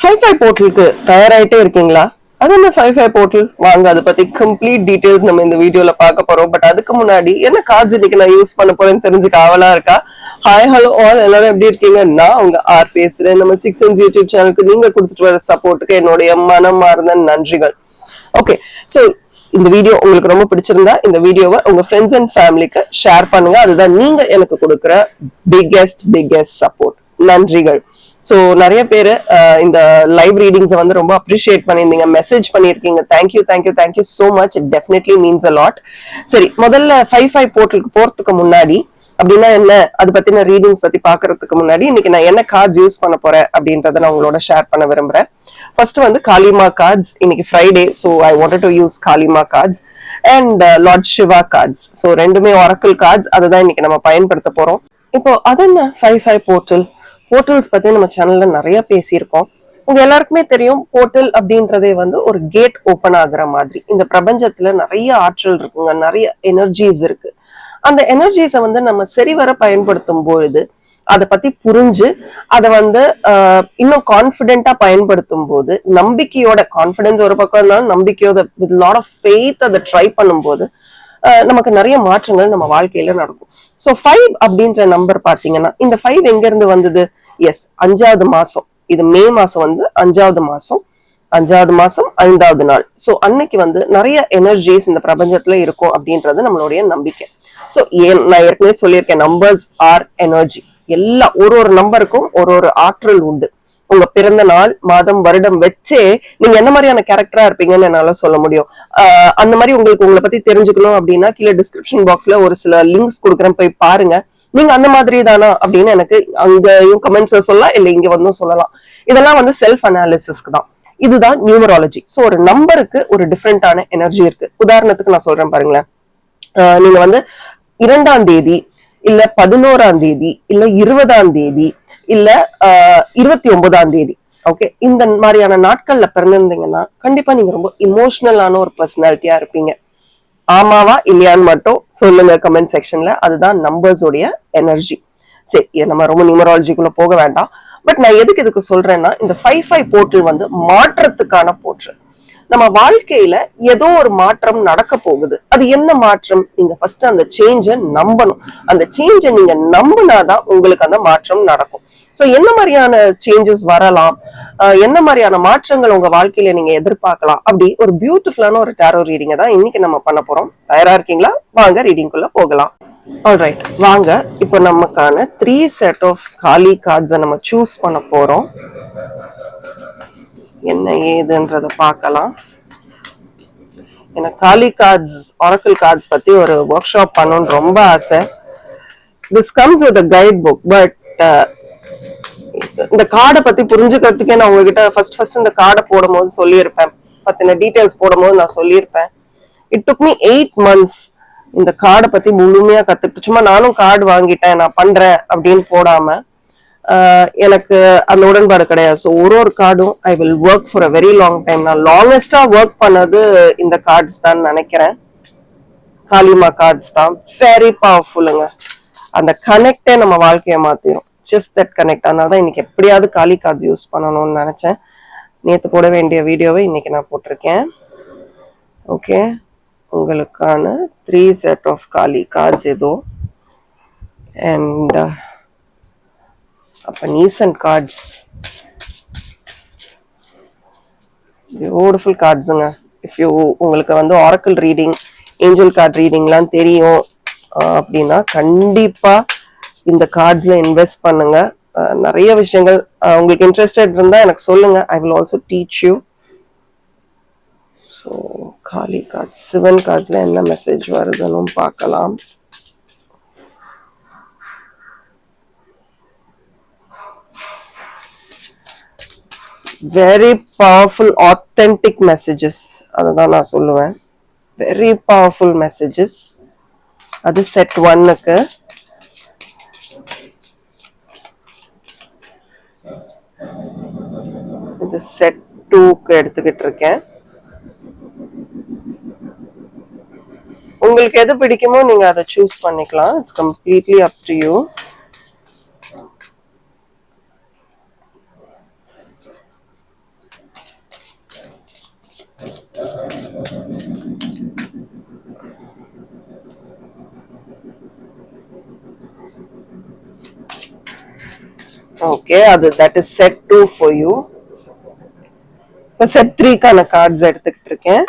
5-5 போர்ட்டலுக்கு தயாராயிட்டே இருக்கீங்களா? அது என்ன 5-5 போர்ட்டல்? வாங்க அதை பத்தி கம்ப்ளீட் டீடைல்ஸ் நம்ம இந்த வீடியோல பார்க்க போறோம். பட் அதுக்கு முன்னாடி என்ன கார்ட்ஸ் இன்னைக்கு நான் யூஸ் பண்ண போறேன்னு தெரிஞ்சுக்க ஆவலா இருக்கா? ஹாய் ஹலோ ஆல், எல்லாரும் எப்படி இருக்கீங்க? நான் உங்க ஆர் பேசுறேன். நம்ம 6 யூடியூப் சேனலுக்கு நீங்க கொடுத்துட்டு வர சப்போர்ட்டுக்கு என்னுடைய மனமார்ந்த நன்றிகள். ஓகே, சோ இந்த வீடியோ உங்களுக்கு ரொம்ப பிடிச்சிருந்தா இந்த வீடியோவை உங்க ஃப்ரெண்ட்ஸ் அண்ட் ஃபேமிலிக்கு ஷேர் பண்ணுங்க. அதுதான் நீங்க எனக்கு கொடுக்குற பிக்கெஸ்ட் சப்போர்ட். நன்றிகள். சோ நிறைய பேரு இந்த லைவ் ரீடிங்ஸ் வந்து ரொம்ப அப்ரிஷியேட் பண்ணிருந்தீங்க, மெசேஜ் பண்ணிருக்கீங்க. Thank you so much. It definitely means a lot. சரி, முதல்ல 5-5 போர்ட்டலுக்கு போறதுக்கு முன்னாடி அப்படின்னா என்ன, அது பத்தின ரீடிங்ஸ் பத்தி பாக்குறதுக்கு முன்னாடி இன்னைக்கு நான் என்ன கார்ட்ஸ் யூஸ் பண்ண போறேன் அப்படின்றத நான் உங்களோட ஷேர் பண்ண விரும்புறேன். ஃபர்ஸ்ட் வந்து காளிமா கார்ட்ஸ். இன்னைக்கு Friday, so I wanted to use Kalima cards and lord Shiva cards. So ரெண்டுமே ஒரக்கிள் கார்ட்ஸ், அதுதான் இன்னைக்கு நம்ம பயன்படுத்த போறோம். இப்போ அது என்ன 5-5 போர்ட்டல்? போர்ட்டல்ஸ் பத்தி நம்ம சேனல்ல நிறைய பேசியிருக்கோம். உங்க எல்லாருக்குமே தெரியும், போர்ட்டல் அப்படின்றதே வந்து ஒரு கேட் ஓபன் ஆகுற மாதிரி. இந்த பிரபஞ்சத்துல நிறைய ஆற்றல் இருக்குங்க, நிறைய எனர்ஜிஸ் இருக்கு. அந்த எனர்ஜிஸை வந்து நம்ம சரிவர பயன்படுத்தும் பொழுது, அதை பத்தி புரிஞ்சு அதை வந்து இன்னும் கான்பிடென்டா பயன்படுத்தும் போது, நம்பிக்கையோட, கான்பிடன்ஸ் ஒரு பக்கம் இருந்தாலும் நம்பிக்கையோட வித் லாட் ஆஃப் ஃபெய்த் அதை ட்ரை பண்ணும்போது நமக்கு நிறைய மாற்றங்கள் நம்ம வாழ்க்கையில நடக்கும். சோ 5 அப்படின்ற நம்பர் பாத்தீங்கன்னா, இந்த 5 எங்க இருந்து வந்தது? எஸ், 5வது மாசம். இது மே மாசம் வந்து 5வது மாசம், 5வது நாள். சோ அன்னைக்கு வந்து நிறைய எனர்ஜிஸ் இந்த பிரபஞ்சத்துல இருக்கும் அப்படின்றது நம்மளுடைய நம்பிக்கை. சோ நான் ஏற்கனவே சொல்லியிருக்கேன், நம்பர்ஸ் ஆர் எனர்ஜி. எல்லா ஒரு நம்பருக்கும் ஒரு ஆற்றல் உண்டு. உங்க பிறந்த நாள், மாதம், வருடம் வச்சே நீங்க என்ன மாதிரியான கேரக்டரா இருப்பீங்கன்னு என்னால சொல்ல முடியும். அந்த மாதிரி உங்களை பத்தி தெரிஞ்சுக்கணும் அப்படின்னா கீழே டிஸ்கிரிப்ஷன் பாக்ஸ்ல ஒரு சில லிங்க்ஸ் கொடுக்குறேன், போய் பாருங்க. நீங்க அந்த மாதிரி தானா அப்படின்னு எனக்கு அங்கேயும் கமெண்ட்ஸ்ல சொல்லலாம், இல்ல இங்க வந்து சொல்லலாம். இதெல்லாம் வந்து செல்ஃப் அனாலிசிஸ்க்கு தான். இதுதான் நியூமராலஜி. சோ ஒரு நம்பருக்கு ஒரு டிஃப்ரெண்டான எனர்ஜி இருக்கு. உதாரணத்துக்கு நான் சொல்றேன் பாருங்களேன். நீங்க வந்து 2ஆம் தேதி, இல்ல 11ஆம் தேதி, இல்ல 20ஆம் தேதி, இல்ல 29ஆம் தேதி, ஓகே, இந்த மாதிரியான நாட்கள்ல பிறந்திருந்தீங்கன்னா கண்டிப்பா நீங்க ரொம்ப இமோஷனலான ஒரு பர்சனாலிட்டியா இருப்பீங்க. ஆமாவா இல்லையான்னு மட்டும் சொல்லுங்க கமெண்ட் செக்ஷன்ல. அதுதான் நம்பர்ஸ் உடைய எனர்ஜி. சரி, நம்ம ரொம்ப நியூமராலஜிக்குள்ள போக வேண்டாம். பட் நான் இதுக்கு சொல்றேன்னா, இந்த 5-5 போர்ட்டல் வந்து மாற்றத்துக்கான போர்ட்டல். நம்ம வாழ்க்கையில ஏதோ ஒரு மாற்றம் நடக்க போகுது. அது என்ன மாற்றம்? நீங்க ஃபர்ஸ்ட் அந்த சேஞ்சை நம்பணும். அந்த சேஞ்சை நீங்க நம்பினாதான் உங்களுக்கு அந்த மாற்றம் நடக்கும். சோ என்ன மாதிரியான சேஞ்சஸ் வரலாம், என்ன மாதிரியான மாற்றங்கள் உங்க வாழ்க்கையில நீங்க எதிர்பார்க்கலாம், அப்படி ஒரு பியூட்டிஃபுல்லான ஒரு டாரோ ரீடிங்கை தான் இன்னைக்கு நம்ம பண்ண போறோம். தயாரா இருக்கீங்களா? வாங்க ரீடிங்குள்ள போகலாம். ஆல்ரைட், வாங்க இப்போ நமக்கான 3 செட் ஆஃப் காலி கார்ட்ஸை நம்ம சூஸ் பண்ண போறோம். என்ன ஏதுன்றத பார்க்கலாம். எனக்கு காலி கார்ட்ஸ், ஆரக்கிள் கார்ட்ஸ் பத்தி ஒரு ஒர்க் ஷாப் பண்ணணும்னு ரொம்ப ஆசை. This comes with a guide book. But இந்த கார்டை பத்தி புரிஞ்சுக்கிறதுக்கே நான் உங்ககிட்ட ஃபர்ஸ்ட் இந்த கார்டை போடும்போது சொல்லியிருப்பேன், பத்தின டீடைல்ஸ் போடும்போது நான் சொல்லியிருப்பேன். இட் டுக் மீ 8 months இந்த கார்டை பத்தி முழுமையா கத்துக்கிட்டு. சும்மா நானும் கார்டு வாங்கிட்டேன், நான் பண்றேன் அப்படின்னு போடாம எனக்கு அந்த உடன்பாடு கிடையாது. ஸோ ஒரு கார்டும் I will work for a very long time. நான் லாங்கஸ்டா ஒர்க் பண்ணது இந்த கார்ட்ஸ் தான் நினைக்கிறேன். காளிமா கார்ட்ஸ் தான் வெரி பவர்ஃபுல்லுங்க. அந்த கனெக்டே நம்ம வாழ்க்கையை மாத்திரும். Just that connect. அதனால தான் இன்னைக்கு எப்படியாவது காளி கார்ட்ஸ் யூஸ் பண்ணணும்னு நினைச்சேன். நேற்று போட வேண்டிய வீடியோவை இன்னைக்கு நான் போட்டிருக்கேன். ஓகே, உங்களுக்கான 3 செட் ஆஃப் காளி கார்ட்ஸ் ஏதோ. அண்ட் அப்ப நீசன்ட் கார்ட்ஸ், பியூட்டிஃபுல் கார்ட்ஸுங்க. இஃப் யூ உங்களுக்கு வந்து ஆரக்கிள் ரீடிங், ஏஞ்சல் கார்ட் ரீடிங்லாம் தெரியும் அப்படின்னா கண்டிப்பா இந்த கார்ட்ஸ்ல இன்வெஸ்ட் பண்ணுங்க. நிறைய விஷயங்கள் உங்களுக்கு இன்ட்ரெஸ்டட் இருந்தா எனக்கு சொல்லுங்க. I will also teach you. So காலி கார்ட்ஸ், சிவன் கார்ட்ஸ்ல என்ன மெசேஜ் வருதுன்னு பார்க்கலாம். வெரி பவர்ஃபுல் ஆத்தென்டிக் மெசேஜஸ், அதுதான் நான் சொல்லுவேன். Very powerful messages. அது செட் 1க்கு. இது செட் 2க்கு எடுத்துக்கிட்டு இருக்கேன். உங்களுக்கு எது பிடிக்குமோ நீங்க அதை சூஸ் பண்ணிக்கலாம். It's completely up to you. Okay, அது that is set 2 for you. இப்போ செட் 3க்கான கார்ட்ஸ் எடுத்துக்கிட்டு இருக்கேன்.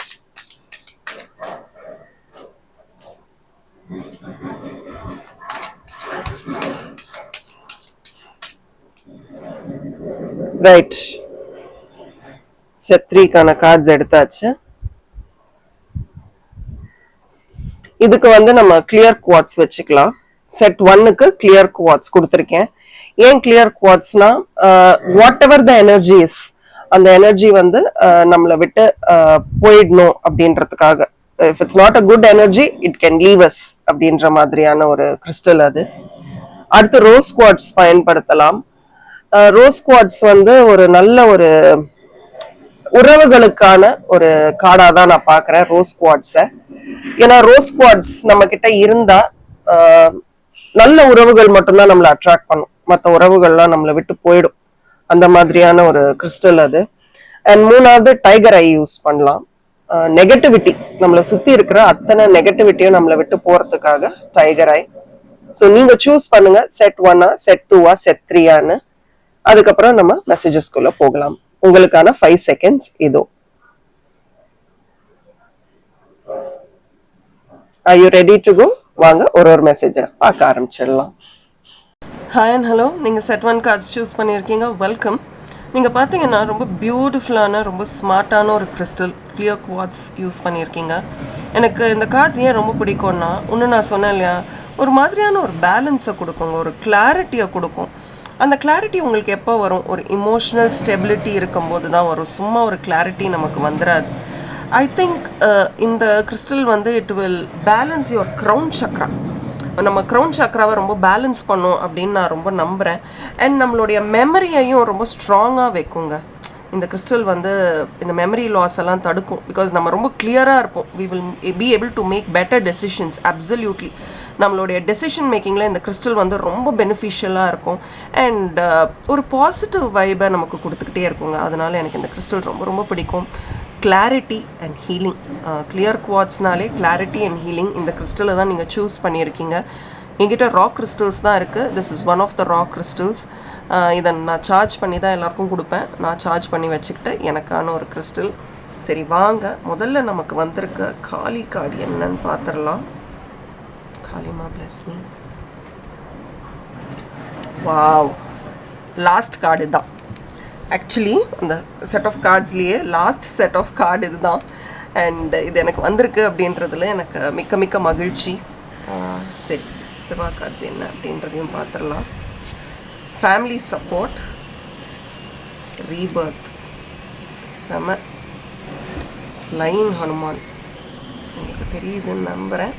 ரைட், செட் 3க்கான கார்ட்ஸ் எடுத்தாச்சு. இதுக்கு வந்து நம்ம கிளியர் குவாட்ஸ் வச்சுக்கலாம். செட் 1க்கு கிளியர் குவாட்ஸ் கொடுத்துருக்கேன். ஏன் கிளியர் குவாட்ஸ்னா, whatever the energy is, அந்த எனர்ஜி வந்து நம்மளை விட்டு போயிடணும் அப்படின்றதுக்காக. If it's not a good energy it can leave us அப்படின்ற மாதிரியான ஒரு கிறிஸ்டல் அது. அடுத்து ரோஸ் குவாட்ஸ் பயன்படுத்தலாம். ரோஸ் குவாட்ஸ் வந்து ஒரு நல்ல ஒரு உறவுகளுக்கான ஒரு கார்டா தான் நான் பாக்குறேன் ரோஸ் குவாட்ஸ. ஏன்னா ரோஸ் குவாட்ஸ் நம்ம கிட்ட இருந்தா நல்ல உறவுகள் மட்டும்தான் நம்மளை அட்ராக்ட் பண்ணும், மற்ற உறவுகள்லாம் நம்மளை விட்டு போயிடும். அந்த மாதிரியான ஒரு கிறிஸ்டல் அது. அண்ட் 3வது டைகர் ஐ யூஸ் பண்ணலாம். நெகட்டிவிட்டி, நம்மளை சுத்தி இருக்கிற அத்தனை நெகட்டிவிட்டியும் நம்மளை விட்டு போறதுக்காக டைகர் ஐ. ஸோ நீங்க சூஸ் பண்ணுங்க, செட் 1ஆ, செட் 2ஆ, செட் 3ஆன்னு. அதுக்கப்புறம் நம்ம மெசேஜஸ்குள்ள போகலாம். உங்களுக்கான 5 செகண்ட்ஸ் இதோ. Are you ready to go? வாங்க ஒரு மெசேஜை பார்க்க ஆரம்பிச்சிடலாம். ஹாய் அண்ட் ஹலோ, நீங்கள் செட் 1 கார்ட்ஸ் சூஸ் பண்ணியிருக்கீங்க, வெல்கம். நீங்கள் பார்த்தீங்கன்னா ரொம்ப பியூட்டிஃபுல்லான, ரொம்ப ஸ்மார்ட்டான ஒரு கிறிஸ்டல் கிளியர் குவாட்ஸ் யூஸ் பண்ணியிருக்கீங்க. எனக்கு இந்த கார்ட்ஸ் ஏன் ரொம்ப பிடிக்கும்னா, ஒன்று நான் சொன்னேன் இல்லையா, ஒரு மாதிரியான ஒரு பேலன்ஸை கொடுக்குங்க, ஒரு கிளாரிட்டியை கொடுக்கும். அந்த கிளாரிட்டி உங்களுக்கு எப்போ வரும்? ஒரு இமோஷனல் ஸ்டெபிலிட்டி இருக்கும்போது தான் வரும். சும்மா ஒரு கிளாரிட்டி நமக்கு வந்துடாது. ஐ திங்க் இந்த கிறிஸ்டல் வந்து it will balance your crown Chakra. நம்ம க்ரௌன் சக்ராவை ரொம்ப பேலன்ஸ் பண்ணும் அப்படின்னு நான் ரொம்ப நம்புகிறேன். அண்ட் நம்மளுடைய மெமரியையும் ரொம்ப ஸ்ட்ராங்காக வைக்குங்க இந்த கிறிஸ்டல் வந்து. இந்த மெமரி லாஸ் எல்லாம் தடுக்கும். பிகாஸ் நம்ம ரொம்ப கிளியராக இருப்போம். We will be able to make better decisions. Absolutely நம்மளுடைய டெசிஷன் மேக்கிங்கில் இந்த கிறிஸ்டல் வந்து ரொம்ப பெனிஃபிஷியலாக இருக்கும். அண்ட் ஒரு பாசிட்டிவ் வைபை நமக்கு கொடுத்துக்கிட்டே இருக்குங்க. அதனால எனக்கு இந்த கிறிஸ்டல் ரொம்ப ரொம்ப பிடிக்கும். கிளாரிட்டி அண்ட் ஹீலிங், கிளியர் குவாட்ஸ்னாலே கிளாரிட்டி அண்ட் ஹீலிங். இந்த கிறிஸ்டலை தான் நீங்கள் சூஸ் பண்ணியிருக்கீங்க. என்கிட்ட ராக் கிறிஸ்டல்ஸ் தான் இருக்குது. This is one of the rock crystals. இதை நான் சார்ஜ் பண்ணி தான் எல்லாருக்கும் கொடுப்பேன். நான் சார்ஜ் பண்ணி வச்சுக்கிட்டு எனக்கான ஒரு கிறிஸ்டல். சரி வாங்க, முதல்ல நமக்கு வந்திருக்க காளி கார்டு என்னன்னு பார்த்துடலாம். Kalima bless me. Wow, last card தான் ஆக்சுவலி அந்த செட் ஆஃப் கார்ட்ஸ்லேயே லாஸ்ட் செட் ஆஃப் கார்டு இது தான். அண்ட் இது எனக்கு வந்திருக்கு அப்படின்றதுல எனக்கு மிக்க மிக்க மகிழ்ச்சி. சரி, சிவா கார்ட்ஸ் என்ன அப்படின்றதையும் பார்த்துடலாம். ஃபேமிலி சப்போர்ட், ரீபர்த், செம, ஃப்ளையிங் ஹனுமான், உங்களுக்கு தெரியுதுன்னு நம்புகிறேன்.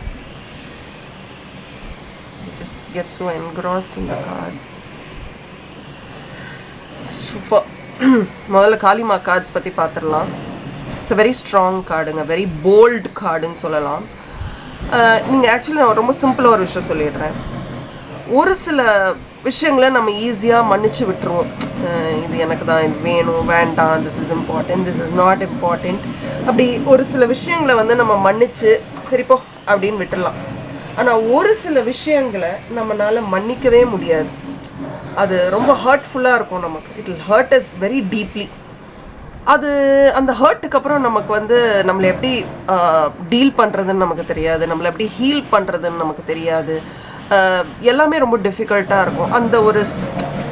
Just get so engrossed in the cards. Super. முதல்ல காளிமா கார்ட்ஸ் பற்றி பார்த்துடலாம். இட்ஸ் அ வெரி ஸ்ட்ராங் கார்டுங்க, வெரி போல்டு கார்டுன்னு சொல்லலாம். நீங்கள் ஆக்சுவலி நான் ரொம்ப சிம்பிளாக ஒரு விஷயம் சொல்லிடுறேன். ஒரு சில விஷயங்களை நம்ம ஈஸியாக மன்னிச்சு விட்டுருவோம். இது எனக்கு தான், இது வேணும், வேண்டாம், this is important, this is not important. அப்படி ஒரு சில விஷயங்களை வந்து நம்ம மன்னிச்சு சரிப்போ அப்படின்னு விட்டுடலாம். ஆனால் ஒரு சில விஷயங்களை நம்மளால் மன்னிக்கவே முடியாது. அது ரொம்ப ஹர்ட்ஃபுல்லாக இருக்கும் நமக்கு. It will hurt us very deeply. அது அந்த ஹர்ட்டுக்கு அப்புறம் நமக்கு வந்து நம்மளை எப்படி டீல் பண்ணுறதுன்னு நமக்கு தெரியாது, நம்மளை எப்படி ஹீல் பண்ணுறதுன்னு நமக்கு தெரியாது. எல்லாமே ரொம்ப டிஃபிகல்ட்டாக இருக்கும். அந்த ஒரு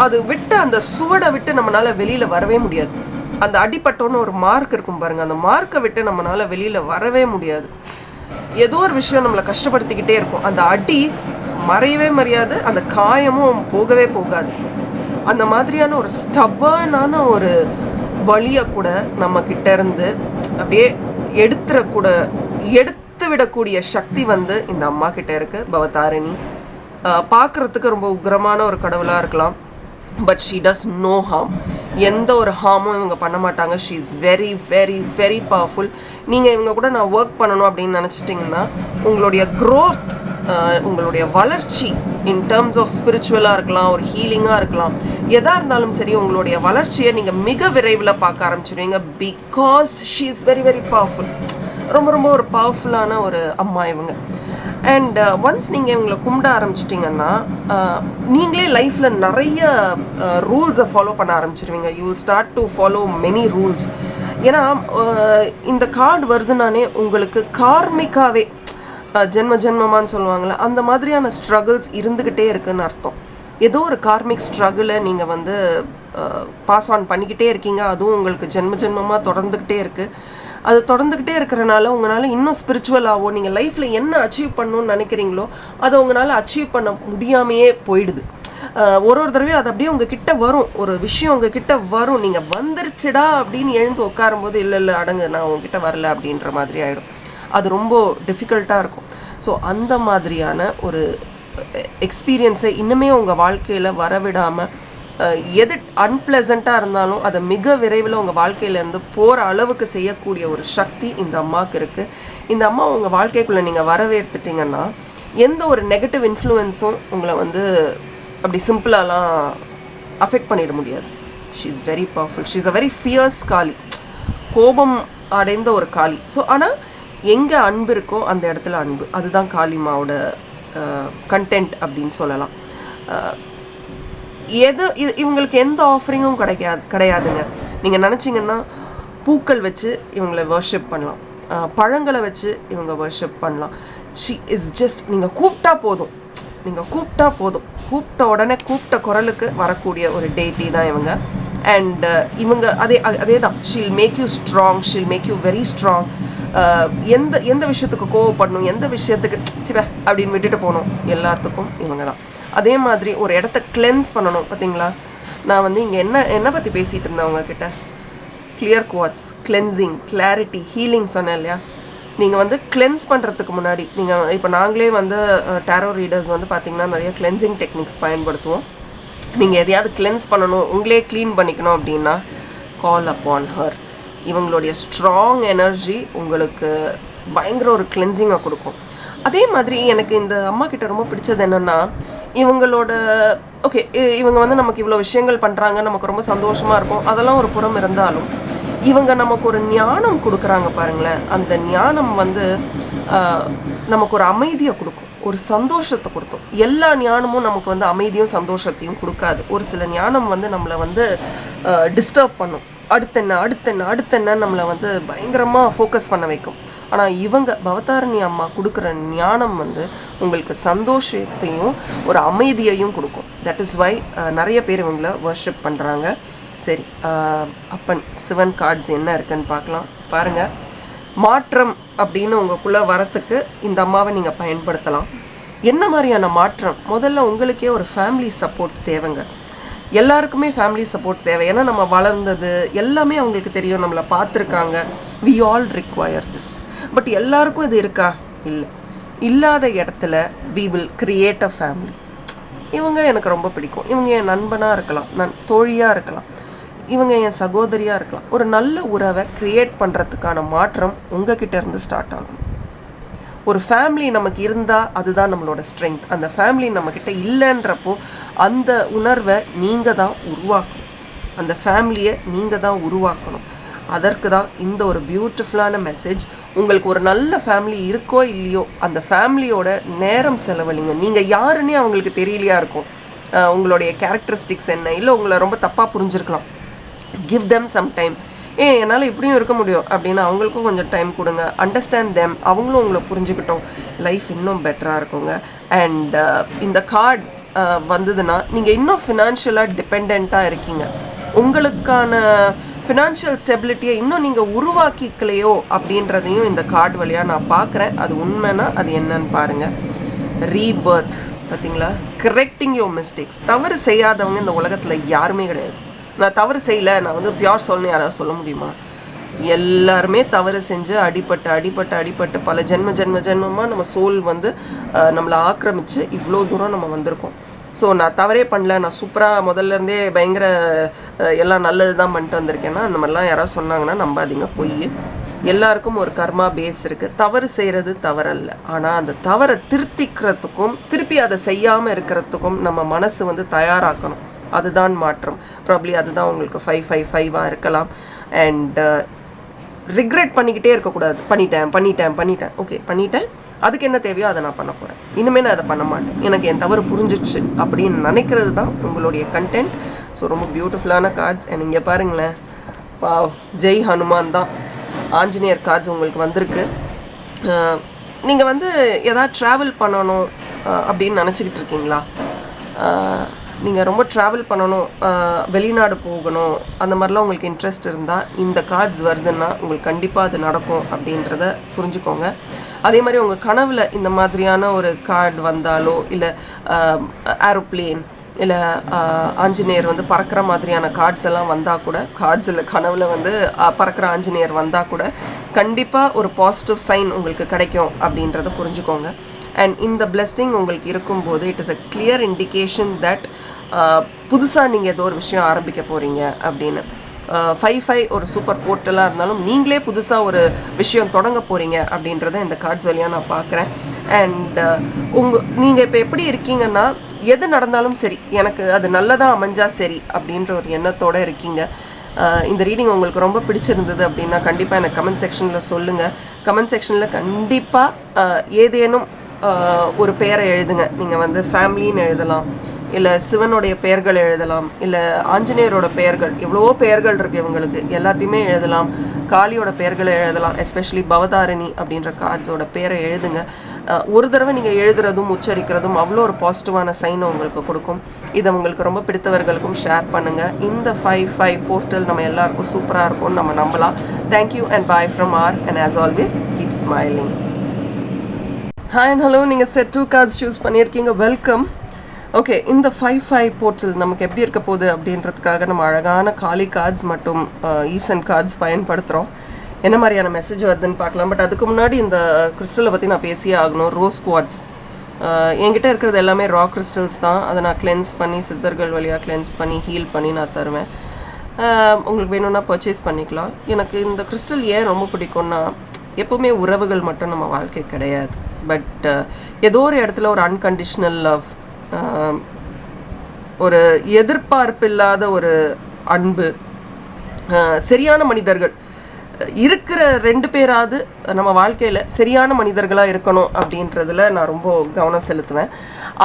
அது விட்டு அந்த சுவடை விட்டு நம்மளால் வெளியில் வரவே முடியாது. அந்த அடிப்பட்டோன்னு ஒரு மார்க் இருக்கும் பாருங்கள், அந்த மார்க்கை விட்டு நம்மளால் வெளியில் வரவே முடியாது. ஏதோ ஒரு விஷயம் நம்மளை கஷ்டப்படுத்திக்கிட்டே இருக்கும். அந்த அடி மறையவே மறையாது, அந்த காயமும் போகவே போகாது. அந்த மாதிரியான ஒரு ஸ்டபர்னான ஒரு வழியை கூட நம்ம கிட்ட இருந்து அப்படியே எடுத்து விடக்கூடிய சக்தி வந்து இந்த அம்மா கிட்ட இருக்கு. பவதாரிணி பார்க்குறதுக்கு ரொம்ப உக்ரமான ஒரு கடவுளாக இருக்கலாம், but she does no harm. எந்த ஒரு ஹார்மும் இவங்க பண்ண மாட்டாங்க. She is very very very powerful. நீங்கள் இவங்க கூட நான் ஒர்க் பண்ணணும் அப்படின்னு நினச்சிட்டிங்கன்னா உங்களுடைய க்ரோத், உங்களுடைய வளர்ச்சி இன் டேர்ம்ஸ் ஆஃப் ஸ்பிரிச்சுவலாக இருக்கலாம், ஒரு ஹீலிங்காக இருக்கலாம், எதாக இருந்தாலும் சரி, உங்களுடைய வளர்ச்சியை நீங்கள் மிக விரைவில் பார்க்க ஆரம்பிச்சிடுவீங்க. Because she is very very powerful. ரொம்ப ரொம்ப ஒரு பவர்ஃபுல்லான ஒரு அம்மா இவங்க. அண்ட் ஒன்ஸ் நீங்கள் இவங்களை கும்பிட ஆரம்பிச்சிட்டிங்கன்னா நீங்களே லைஃப்பில் நிறைய ரூல்ஸை ஃபாலோ பண்ண ஆரம்பிச்சிருவீங்க. You start to follow many rules. ஏன்னா இந்த கார்டு வருதுனாலே உங்களுக்கு கார்மிக்காவே ஜென்ம ஜென்மமானு சொல்லுவாங்கள்ல, அந்த மாதிரியான ஸ்ட்ரகிள்ஸ் இருந்துக்கிட்டே இருக்குதுன்னு அர்த்தம். ஏதோ ஒரு கார்மிக் ஸ்ட்ரகிளை நீங்கள் வந்து பாஸ் ஆன் பண்ணிக்கிட்டே இருக்கீங்க. அதுவும் உங்களுக்கு ஜென்ம ஜென்மமாக தொடர்ந்துக்கிட்டே இருக்குது. அது தொடர்ந்துக்கிட்டே இருக்கிறனால உங்களால் இன்னும் ஸ்பிரிச்சுவலாகவோ நீங்கள் லைஃப்பில் என்ன அச்சீவ் பண்ணணும்னு நினைக்கிறீங்களோ அதை உங்களால் அச்சீவ் பண்ண முடியாமையே போயிடுது. ஒரு தடவையும் அது அப்படியே உங்ககிட்ட வரும், ஒரு விஷயம் உங்ககிட்ட வரும், நீங்கள் வந்துருச்சுடா அப்படின்னு எழுந்து உட்காரும்போது இல்லை அடங்கு நான் உங்ககிட்ட வரல அப்படின்ற மாதிரி ஆகிடும். அது ரொம்ப டிஃபிகல்ட்டாக இருக்கும். ஸோ அந்த மாதிரியான ஒரு எக்ஸ்பீரியன்ஸை இன்னுமே உங்கள் வாழ்க்கையில் வரவிடாமல் எது அன்பிளசண்ட்டாக இருந்தாலும் அதை மிக விரைவில் உங்கள் வாழ்க்கையிலேருந்து போகிற அளவுக்கு செய்யக்கூடிய ஒரு சக்தி இந்த அம்மாவுக்கு இருக்குது. இந்த அம்மா உங்கள் வாழ்க்கைக்குள்ளே நீங்கள் வரவேற்றுட்டிங்கன்னா எந்த ஒரு நெகட்டிவ் இன்ஃப்ளூயன்ஸும் உங்களை வந்து அப்படி சிம்பிளாலாம் அஃபெக்ட் பண்ணிட முடியாது. She is very powerful. She is a very fierce Kali, கோபம் அடைந்த ஒரு காளி. ஸோ ஆனால் எங்கே அன்பு இருக்கோ அந்த இடத்துல அன்பு, அதுதான் காளிமாவோட கண்டென்ட் அப்படின்னு சொல்லலாம். இவங்களுக்கு எந்த ஆஃபரிங்கும் கிடையாதுங்க. நீங்கள் நினச்சிங்கன்னா பூக்கள் வச்சு இவங்களை வர்ஷிப் பண்ணலாம், பழங்களை வச்சு இவங்க வர்ஷிப் பண்ணலாம். ஷீ இஸ் ஜஸ்ட் நீங்கள் கூப்பிட்டா போதும், கூப்பிட்ட உடனே கூப்பிட்ட குரலுக்கு வரக்கூடிய ஒரு டேட்டி தான் இவங்க. அண்ட் இவங்க அதே தான், she'll make you strong, she'll make you very strong. எந்த விஷயத்துக்கு கோவப்படணும், எந்த விஷயத்துக்கு சிவ அப்படின்னு விட்டுட்டு போகணும், எல்லாத்துக்கும் இவங்க தான். அதே மாதிரி ஒரு இடத்த கிளென்ஸ் பண்ணணும். பார்த்தீங்களா, நான் வந்து இங்கே என்ன பற்றி பேசிகிட்டு இருந்தேன் உங்ககிட்ட, clear quartz, cleansing, clarity, healing சொன்னேன் இல்லையா. நீங்கள் வந்து கிளென்ஸ் பண்ணுறதுக்கு முன்னாடி நீங்கள் இப்போ நாங்களே வந்து டேரோ ரீடர்ஸ் வந்து பார்த்திங்கன்னா நிறைய கிளென்சிங் டெக்னிக்ஸ் பயன்படுத்துவோம். நீங்கள் எதையாவது கிளென்ஸ் பண்ணணும், உங்களே க்ளீன் பண்ணிக்கணும் அப்படின்னா கால் அப்பான் ஹர். இவங்களுடைய ஸ்ட்ராங் எனர்ஜி உங்களுக்கு பயங்கர ஒரு கிளென்சிங்கை கொடுக்கும். அதே மாதிரி எனக்கு இந்த அம்மா கிட்ட ரொம்ப பிடிச்சது என்னென்னா, இவங்களோட ஓகே இவங்க வந்து நமக்கு இவ்வளோ விஷயங்கள் பண்ணுறாங்க, நமக்கு ரொம்ப சந்தோஷமாக இருக்கும், அதெல்லாம் ஒரு புறம் இருந்தாலும் இவங்க நமக்கு ஒரு ஞானம் கொடுக்குறாங்க பாருங்களேன். அந்த ஞானம் வந்து நமக்கு ஒரு அமைதியை கொடுக்கும், ஒரு சந்தோஷத்தை கொடுத்தோம். எல்லா ஞானமும் நமக்கு வந்து அமைதியும் சந்தோஷத்தையும் கொடுக்காது. ஒரு சில ஞானம் வந்து நம்மளை வந்து டிஸ்டர்ப் பண்ணும், அடுத்தென்ன நம்மளை வந்து பயங்கரமாக ஃபோக்கஸ் பண்ண வைக்கும். ஆனால் இவங்க பவதாரணி அம்மா கொடுக்குற ஞானம் வந்து உங்களுக்கு சந்தோஷத்தையும் ஒரு அமைதியையும் கொடுக்கும். தட் இஸ் வை நிறைய பேர் இவங்கள வர்ஷிப் பண்ணுறாங்க. சரி, அப்பன் சிவன் கார்ட்ஸ் என்ன இருக்குன்னு பார்க்கலாம். பாருங்கள், மாற்றம் அப்படின்னு உங்களுக்குள்ளே வரத்துக்கு இந்த அம்மாவை நீங்கள் பயன்படுத்தலாம். என்ன மாதிரியான மாற்றம்? முதல்ல உங்களுக்கே ஒரு ஃபேமிலி சப்போர்ட் தேவைங்க. எல்லாருக்குமே ஃபேமிலி சப்போர்ட் தேவை. ஏன்னா நம்ம வளர்ந்தது எல்லாமே அவங்களுக்கு தெரியும், நம்மளை பார்த்துருக்காங்க. We all require this. But எல்லாருக்கும் இது இருக்கா? இல்லை. இல்லாத இடத்துல we will create a family. இவங்க எனக்கு ரொம்ப பிடிக்கும். இவங்க என் நண்பனாக இருக்கலாம், தோழியாக இருக்கலாம், இவங்க என் சகோதரியாக இருக்கலாம். ஒரு நல்ல உறவை க்ரியேட் பண்ணுறதுக்கான மாற்றம் உங்ககிட்ட இருந்து ஸ்டார்ட் ஆகும். ஒரு ஃபேமிலி நமக்கு இருந்தால் அதுதான் நம்மளோட ஸ்ட்ரென்த். அந்த ஃபேமிலி நம்மக்கிட்ட இல்லைன்றப்போ அந்த உணர்வை நீங்கள் தான் உருவாக்கணும், அந்த ஃபேமிலியை நீங்கள் தான் உருவாக்கணும். அதற்கு தான் இந்த ஒரு பியூட்டிஃபுல்லான மெசேஜ். உங்களுக்கு ஒரு நல்ல ஃபேமிலி இருக்கோ இல்லையோ, அந்த ஃபேமிலியோட நேரம் செலவழிங்க. நீங்கள் யாருன்னே அவங்களுக்கு தெரியலையா இருக்கும், உங்களுடைய கேரக்டரிஸ்டிக்ஸ் என்ன, இல்லை உங்களை ரொம்ப தப்பாக புரிஞ்சிருக்கலாம். Give them some time. என்னால் இப்படியும் இருக்க முடியும் அப்படின்னு அவங்களுக்கும் கொஞ்சம் டைம் கொடுங்க. அண்டர்ஸ்டாண்ட் தெம், அவங்களும் உங்களை புரிஞ்சுக்கிட்டோம், லைஃப் இன்னும் பெட்டராக இருக்குங்க. அண்ட் இந்த கார்டு வந்ததுன்னா நீங்கள் இன்னும் ஃபினான்ஷியலாக டிபெண்ட்டாக இருக்கீங்க. உங்களுக்கான ஃபினான்ஷியல் ஸ்டெபிலிட்டியை இன்னும் நீங்கள் உருவாக்கிக்கலையோ அப்படின்றதையும் இந்த கார்டு வழியாக நான் பார்க்குறேன். அது உண்மைன்னா அது என்னன்னு பாருங்கள். ரீபர்த், பார்த்தீங்களா, கரெக்டிங் யோர் மிஸ்டேக்ஸ். தவறு செய்யாதவங்க இந்த உலகத்தில் யாருமே கிடையாது. நான் தவறு செய்யலை, நான் வந்து பியோர் சொல்லணும் யாராவது சொல்ல முடியுமா? எல்லாருமே தவறு செஞ்சு அடிபட்டு பல ஜென்மமாக நம்ம சோல் வந்து நம்மளை ஆக்கிரமித்து இவ்வளோ தூரம் நம்ம வந்திருக்கோம். ஸோ நான் தவறே பண்ணல, நான் சூப்பராக முதல்லேருந்தே பயங்கர எல்லாம் நல்லது தான் பண்ணிட்டு வந்திருக்கேன்னா அந்த மாதிரிலாம் யாராவது சொன்னாங்கன்னா நம்பாதீங்க, பொய். எல்லாருக்கும் ஒரு கர்மா பேஸ் இருக்குது. தவறு செய்கிறது தவறல்ல, ஆனால் அந்த தவறை திருத்திக்கிறதுக்கும் திருப்பி அதை செய்யாமல் இருக்கிறதுக்கும் நம்ம மனசு வந்து தயாராக்கணும். அதுதான் மாற்றம். ப்ராப்ளி அதுதான் உங்களுக்கு 555 இருக்கலாம். அண்ட் ரிக்ரெட் பண்ணிக்கிட்டே இருக்கக்கூடாது. பண்ணிட்டேன் ஓகே பண்ணிட்டேன், அதுக்கு என்ன தேவையோ அதை நான் பண்ண போகிறேன். இனிமேல் நான் அதை பண்ண மாட்டேன், எனக்கு என் தவறு புரிஞ்சிடுச்சு அப்படின்னு நினைக்கிறது தான் உங்களுடைய கண்டென்ட். ஸோ ரொம்ப பியூட்டிஃபுல்லான கார்ட்ஸ். அண்ட் இங்கே பாருங்களேன், வாவ், ஜெய் ஹனுமான் தான் ஆஞ்சநேயர் கார்ட்ஸ் உங்களுக்கு வந்திருக்கு. நீங்கள் வந்து எதாவது ட்ராவல் பண்ணணும் அப்படின்னு நினச்சிக்கிட்டு இருக்கீங்களா? நீங்கள் ரொம்ப ட்ராவல் பண்ணணும், வெளிநாடு போகணும், அந்த மாதிரிலாம் உங்களுக்கு இன்ட்ரெஸ்ட் இருந்தால் இந்த கார்ட்ஸ் வருதுன்னா உங்களுக்கு கண்டிப்பாக அது நடக்கும் அப்படின்றத புரிஞ்சுக்கோங்க. அதே மாதிரி உங்கள் கனவில் இந்த மாதிரியான ஒரு கார்டு வந்தாலோ, இல்லை ஏரோப்ளேன், இல்லை ஆஞ்சநேயர் வந்து பறக்கிற மாதிரியான கார்ட்ஸ் எல்லாம் வந்தால் கூட, கார்ட்ஸ் இல்லை கனவில் வந்து பறக்கிற ஆஞ்சநேயர் வந்தால் கூட கண்டிப்பாக ஒரு பாசிட்டிவ் சைன் உங்களுக்கு கிடைக்கும் அப்படின்றத புரிஞ்சுக்கோங்க. அண்ட் இந்த பிளெஸ்ஸிங் உங்களுக்கு இருக்கும்போது it is a clear indication that புதுசாக நீங்கள் ஏதோ ஒரு விஷயம் ஆரம்பிக்க போகிறீங்க அப்படின்னு. 5/5 ஒரு சூப்பர் போர்ட்டலாக இருந்தாலும் நீங்களே புதுசாக ஒரு விஷயம் தொடங்க போகிறீங்க அப்படின்றத இந்த கார்ட்ஸ் வழியாக நான் பார்க்குறேன். அண்ட் நீங்கள் இப்போ எப்படி இருக்கீங்கன்னா, எது நடந்தாலும் சரி எனக்கு அது நல்லதாக அமைஞ்சால் சரி அப்படின்ற ஒரு எண்ணத்தோடு இருக்கீங்க. இந்த ரீடிங் உங்களுக்கு ரொம்ப பிடிச்சிருந்தது அப்படின்னா கண்டிப்பாக எனக்கு கமெண்ட் செக்ஷனில் சொல்லுங்கள். கமெண்ட் செக்ஷனில் கண்டிப்பாக ஏதேனும் ஒரு பெயரை எழுதுங்க. நீங்கள் வந்து ஃபேமிலின்னு எழுதலாம், இல்லை சிவனுடைய பெயர்கள் எழுதலாம், இல்லை ஆஞ்சநேயரோட பெயர்கள், எவ்வளவோ பெயர்கள் இருக்குது இவங்களுக்கு, எல்லாத்தையுமே எழுதலாம். காளியோட பெயர்களை எழுதலாம், எஸ்பெஷலி பவதாரிணி அப்படின்ற கார்ட்ஸோட பேரை எழுதுங்க. ஒரு தடவை நீங்கள் எழுதுறதும் உச்சரிக்கிறதும் அவ்வளோ ஒரு பாசிட்டிவான சைனை உங்களுக்கு கொடுக்கும். இதை உங்களுக்கு ரொம்ப பிடித்தவர்களுக்கும் ஷேர் பண்ணுங்கள். இந்த 5/5 போர்ட்டல் நம்ம எல்லாருக்கும் சூப்பராக இருக்கும்னு நம்ம நம்பலாம். Thank you and bye from R, and as always keep smiling. Hi and hello, நீங்கள் செட் 2 கார்ட்ஸ் சூஸ் பண்ணியிருக்கீங்க, வெல்கம். ஓகே, இந்த 5/5 போர்ட்டல் நமக்கு எப்படி இருக்க போகுது அப்படின்றதுக்காக நம்ம அழகான காளி கார்ட்ஸ் மற்றும் ஈசன் கார்ட்ஸ் பயன்படுத்துகிறோம். என்ன மாதிரியான மெசேஜ் வருதுன்னு பார்க்கலாம். பட் அதுக்கு முன்னாடி இந்த கிறிஸ்டலை பற்றி நான் பேசியே ஆகணும். ரோஸ் குவார்ட்ஸ் என்கிட்ட இருக்கிறது எல்லாமே ரா கிறிஸ்டல்ஸ் தான். அதை நான் கிளென்ஸ் பண்ணி, சித்தர்கள் வழியாக கிளென்ஸ் பண்ணி, ஹீல் பண்ணி நான் தருவேன். உங்களுக்கு வேணும்னா பர்ச்சேஸ் பண்ணிக்கலாம். எனக்கு இந்த கிறிஸ்டல் ஏன் ரொம்ப பிடிக்கும்னா, எப்போவுமே உறவுகள் மட்டும் நம்ம வாழ்க்கை கிடையாது. பட் ஏதோ ஒரு இடத்துல ஒரு அன்கண்டிஷ்னல் லவ், ஒரு எதிர்பார்ப்பு இல்லாத ஒரு அன்பு, சரியான மனிதர்கள் இருக்கிற 2 பேராவது நம்ம வாழ்க்கையில் சரியான மனிதர்களாக இருக்கணும் அப்படின்றதுல நான் ரொம்ப கவனம் செலுத்துவேன்.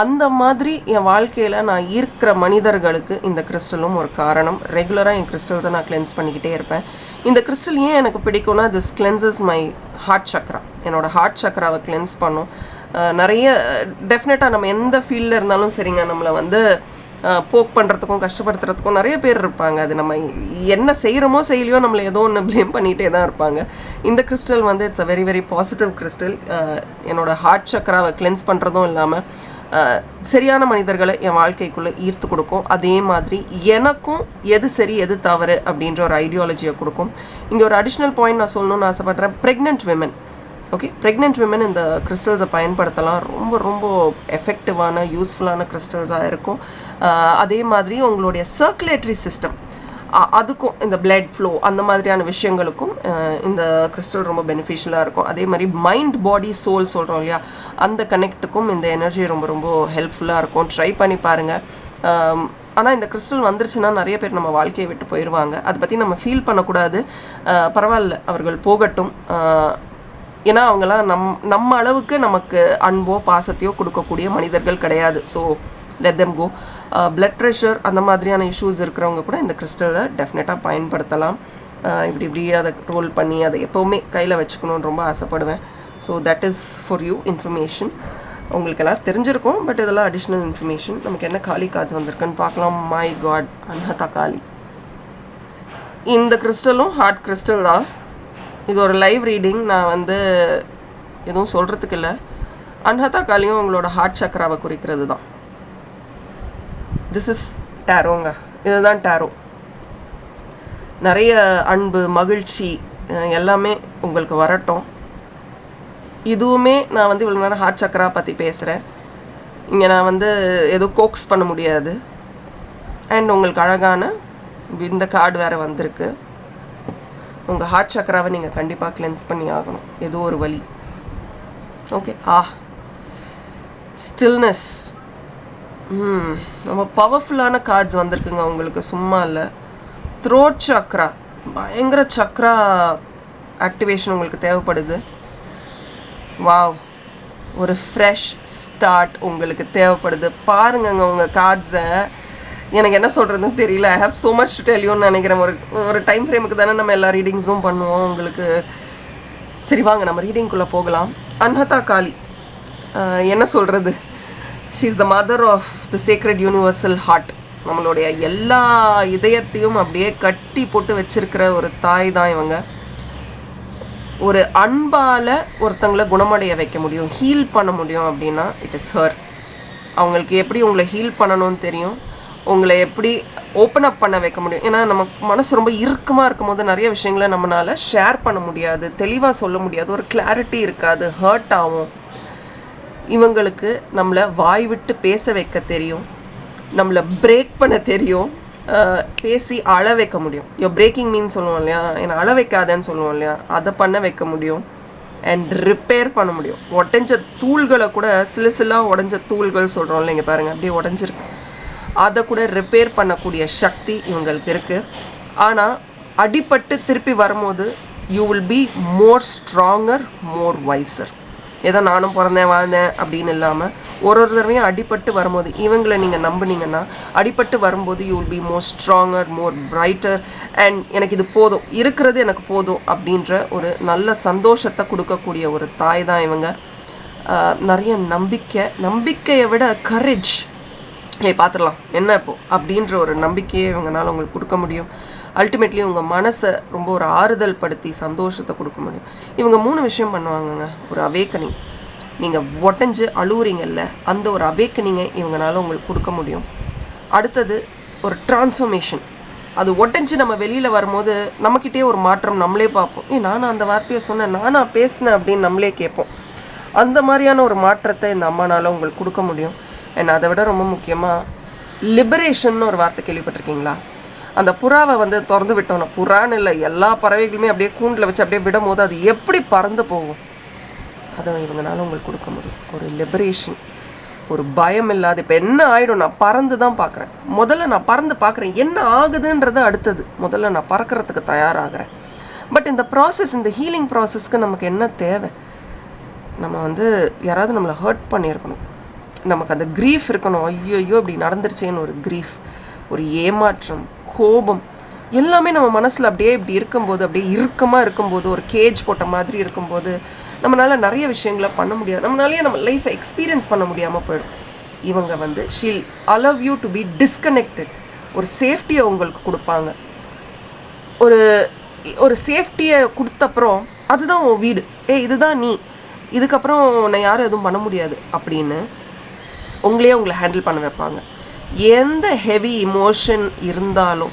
அந்த மாதிரி என் வாழ்க்கையில் நான் இருக்கிற மனிதர்களுக்கு இந்த கிறிஸ்டலும் ஒரு காரணம். ரெகுலராக என் கிறிஸ்டல்ஸை நான் கிளென்ஸ் பண்ணிக்கிட்டே இருப்பேன். இந்த கிறிஸ்டல் ஏன் எனக்கு பிடிக்கும்னா, this cleanses my heart chakra. என்னோடய ஹார்ட் சக்ராவை கிளென்ஸ் பண்ணும். நிறைய டெஃபினட்டாக நம்ம எந்த ஃபீல்டில் இருந்தாலும் சரிங்க, நம்மளை வந்து போக் பண்ணுறதுக்கும் கஷ்டப்படுத்துறதுக்கும் நிறைய பேர் இருப்பாங்க. அது நம்ம என்ன செய்கிறோமோ செய்யலையோ நம்மளை ஏதோ ஒன்று ப்ளேம் பண்ணிகிட்டே தான் இருப்பாங்க. இந்த கிறிஸ்டல் வந்து it's a very very positive crystal. என்னோடய ஹார்ட் சக்ராவை கிளென்ஸ் பண்ணுறதும் இல்லாமல் சரியான மனிதர்களை என் வாழ்க்கைக்குள்ளே ஈர்த்து கொடுக்கும். அதே மாதிரி எனக்கும் எது சரி எது தவறு அப்படின்ற ஒரு ஐடியாலஜியை கொடுக்கும். இங்கே ஒரு அடிஷ்னல் பாயிண்ட் நான் சொல்லணும்னு ஆசைப்பட்றேன். Pregnant women, okay, pregnant women இந்த கிறிஸ்டல்ஸை பயன்படுத்தலாம். ரொம்ப ரொம்ப எஃபெக்டிவான யூஸ்ஃபுல்லான கிறிஸ்டல்ஸாக இருக்கும். அதே மாதிரி உங்களுடைய சர்க்குலேட்டரி சிஸ்டம், அதுக்கும் இந்த பிளட் ஃப்ளோ அந்த மாதிரியான விஷயங்களுக்கும் இந்த கிறிஸ்டல் ரொம்ப பெனிஃபிஷியலாக இருக்கும். அதே மாதிரி மைண்ட் பாடி சோல் சொல்கிறோம் இல்லையா, அந்த கனெக்ட்டுக்கும் இந்த எனர்ஜி ரொம்ப ரொம்ப ஹெல்ப்ஃபுல்லாக இருக்கும். ட்ரை பண்ணி பாருங்கள். ஆனால் இந்த கிறிஸ்டல் வந்துருச்சுன்னா நிறைய பேர் நம்ம வாழ்க்கையை விட்டு போயிடுவாங்க. அதை பற்றி நம்ம ஃபீல் பண்ணக்கூடாது. பரவாயில்ல, அவர்கள் போகட்டும். ஏன்னா அவங்களாம் நம்ம அளவுக்கு நமக்கு அன்போ பாசத்தையோ கொடுக்கக்கூடிய மனிதர்கள் கிடையாது. So let them go. Blood pressure அந்த மாதிரியான இஷ்யூஸ் இருக்கிறவங்க கூட இந்த கிறிஸ்டலை டெஃபினட்டாக பயன்படுத்தலாம். இப்படி அதை ரோல் பண்ணி அதை எப்போவுமே கையில் வச்சுக்கணுன்னு ரொம்ப ஆசைப்படுவேன். So that is for you information. உங்களுக்கு எல்லோரும் தெரிஞ்சிருக்கும், பட் இதெல்லாம் அடிஷ்னல் இன்ஃபர்மேஷன். நமக்கு என்ன காளி கார்ட்ஸ் வந்திருக்குன்னு பார்க்கலாம். மை காட், அன்ஹதா காளி. இந்த கிறிஸ்டலும் ஹார்ட் கிறிஸ்டல் தான். இது ஒரு லைவ் ரீடிங், நான் வந்து எதுவும் சொல்கிறதுக்கு இல்லை. அன்ஹதா காளியும் உங்களோட ஹார்ட் சக்கராவை குறிக்கிறது தான். திஸ் இஸ் டேரோங்க, இதுதான் டேரோ. நிறைய அன்பு, மகிழ்ச்சி எல்லாமே உங்களுக்கு வரட்டும். இதுவுமே நான் வந்து இவ்வளோ நேரம் ஹார்ட் சக்கரா பற்றி பேசுகிறேன். இங்கே நான் வந்து ஏதோ கோக்ஸ் பண்ண முடியாது. அண்ட் உங்களுக்கு அழகான இந்த கார்டு வேறு வந்திருக்கு. உங்கள் ஹார்ட் சக்கராவை நீங்கள் கண்டிப்பாக கிளென்ஸ் பண்ணி ஆகணும், ஏதோ ஒரு வழி. Okay, stillness. ரொம்ப பவர்ஃபுல்லான கார்ட்ஸ் வந்திருக்குங்க உங்களுக்கு, சும்மா இல்லை. த்ரோட் சக்ரா, பயங்கர சக்ரா ஆக்டிவேஷன் உங்களுக்கு தேவைப்படுது. வாவ், ஒரு ஃப்ரெஷ் ஸ்டார்ட் உங்களுக்கு தேவைப்படுது. பாருங்கங்க உங்கள் கார்ட்ஸை. எனக்கு என்ன சொல்கிறதுன்னு தெரியல. I have so much to tell யூன்னு நினைக்கிறேன். ஒரு டைம் ஃப்ரேமுக்கு தானே நம்ம எல்லா ரீடிங்ஸும் பண்ணுவோம் உங்களுக்கு. சரி வாங்க நம்ம ரீடிங்குள்ளே போகலாம். அன்ஹதா காளி என்ன சொல்கிறது, she is the mother of the sacred universal heart. நம்மளுடைய எல்லா இதயத்தையும் அப்படியே கட்டி போட்டு வச்சிருக்கிற ஒரு தாய் தான் இவங்க. ஒரு அன்பால் ஒருத்தங்களை குணமடைய வைக்க முடியும், ஹீல் பண்ண முடியும் அப்படின்னா இட் இஸ் ஹர். அவங்களுக்கு எப்படி உங்களை ஹீல் பண்ணணும்னு தெரியும், உங்களை எப்படி ஓப்பன் அப் பண்ண வைக்க முடியும். ஏன்னா நம்ம மனசு ரொம்ப இறுக்கமாக இருக்கும் போது நிறைய விஷயங்களை நம்மளால் ஷேர் பண்ண முடியாது, தெளிவாக சொல்ல முடியாது, ஒரு கிளாரிட்டி இருக்காது, ஹர்ட் ஆகும். இவங்களுக்கு நம்மளை வாய் விட்டு பேச வைக்க தெரியும், நம்மளை பிரேக் பண்ண தெரியும், பேசி அழ வைக்க முடியும். பிரேக்கிங் மீன் சொல்லுவோம் இல்லையா, என்னை அழ வைக்காதேன்னு சொல்லுவோம் இல்லையா, அதை பண்ண வைக்க முடியும். அண்ட் ரிப்பேர் பண்ண முடியும். உடஞ்ச தூள்களை கூட, சிலாக உடஞ்ச தூள்கள் சொல்கிறோம் இல்லைங்க, பாருங்கள் அப்படியே உடஞ்சிருக்கு, அதை கூட ரிப்பேர் பண்ணக்கூடிய சக்தி இவங்களுக்கு இருக்குது. ஆனால் அடிபட்டு திருப்பி வரும்போது you will be more stronger, more visor. ஏதோ நானும் பிறந்தேன் வாழ்ந்தேன் அப்படின்னு இல்லாமல் ஒரு தடவையும் அடிபட்டு வரும்போது இவங்களை நீங்கள் நம்பினீங்கன்னா, அடிபட்டு வரும்போது you will be more stronger, more brighter. And எனக்கு இது போதும், இருக்கிறது எனக்கு போதும் அப்படின்ற ஒரு நல்ல சந்தோஷத்தை கொடுக்கக்கூடிய ஒரு தாய் தான் இவங்க. நிறைய நம்பிக்கையை விட கரேஜ், பார்த்துடலாம் என்ன இப்போ அப்படின்ற ஒரு நம்பிக்கையை இவங்கனால உங்களுக்கு கொடுக்க முடியும். அல்டிமேட்லி உங்கள் மனசை ரொம்ப ஒரு ஆறுதல் படுத்தி சந்தோஷத்தை கொடுக்க முடியும். இவங்க 3 விஷயம் பண்ணுவாங்கங்க. ஒரு அவேக்கனிங், நீங்கள் உடஞ்சி அழுவுறீங்கல்ல, அந்த ஒரு அவேக்கனிங்கை இவங்கனால உங்களுக்கு கொடுக்க முடியும். அடுத்தது ஒரு டிரான்ஸ்ஃபர்மேஷன். அது உடஞ்சி நம்ம வெளியில் வரும்போது நம்மக்கிட்டே ஒரு மாற்றம் நம்மளே பார்ப்போம். நானும் அந்த வார்த்தையை சொன்னேன், நானாக பேசினேன் அப்படின்னு நம்மளே கேட்போம். அந்த மாதிரியான ஒரு மாற்றத்தை இந்த அம்மானால் உங்களுக்கு கொடுக்க முடியும். அண்ட் அதை விட ரொம்ப முக்கியமாக லிபரேஷன் ஒரு வார்த்தை கேள்விப்பட்டிருக்கீங்களா? அந்த புறாவை திறந்து விட்டோம்னா, புறான்னு இல்லை, எல்லா பறவைகளுமே அப்படியே கூண்டில் வச்சு அப்படியே விடும் போது அது எப்படி பறந்து போகும், அதை இவங்கனால உங்களுக்கு கொடுக்க முடியும். ஒரு லிபரேஷன், ஒரு பயம் இல்லாத. இப்போ என்ன ஆகிடும், நான் பறந்து தான் பார்க்குறேன். முதல்ல நான் பறந்து பார்க்குறேன், என்ன ஆகுதுன்றது அடுத்தது. முதல்ல நான் பறக்கிறதுக்கு தயாராகிறேன். பட் இந்த ப்ராசஸ், இந்த ஹீலிங் ப்ராசஸ்க்கு நமக்கு என்ன தேவை, நம்ம யாராவது நம்மளை ஹர்ட் பண்ணியிருக்கணும், நமக்கு அந்த க்ரீஃப் இருக்கணும். ஐயோ இப்படி நடந்துருச்சேன்னு ஒரு க்ரீஃப், ஒரு ஏமாற்றம், கோபம் எல்லாமே நம்ம மனசில் அப்படியே இப்படி இருக்கும்போது, அப்படியே இறுக்கமாக இருக்கும்போது, ஒரு கேஜ் போட்ட மாதிரி இருக்கும்போது நம்மளால் நிறைய விஷயங்களை பண்ண முடியாது, நம்மளாலேயே நம்ம லைஃப்பை எக்ஸ்பீரியன்ஸ் பண்ண முடியாமல் போயிடும். இவங்க she'll allow you to be disconnected. ஒரு சேஃப்டியை உங்களுக்கு கொடுப்பாங்க. ஒரு சேஃப்டியை கொடுத்தப்புறம் அதுதான் உன் வீடு, இதுதான் நீ, இதுக்கப்புறம் நான் யாரும் எதுவும் பண்ண முடியாது அப்படின்னு உங்களை ஹேண்டில் பண்ண வைப்பாங்க. எந்த ஹெவி இமோஷன் இருந்தாலும்,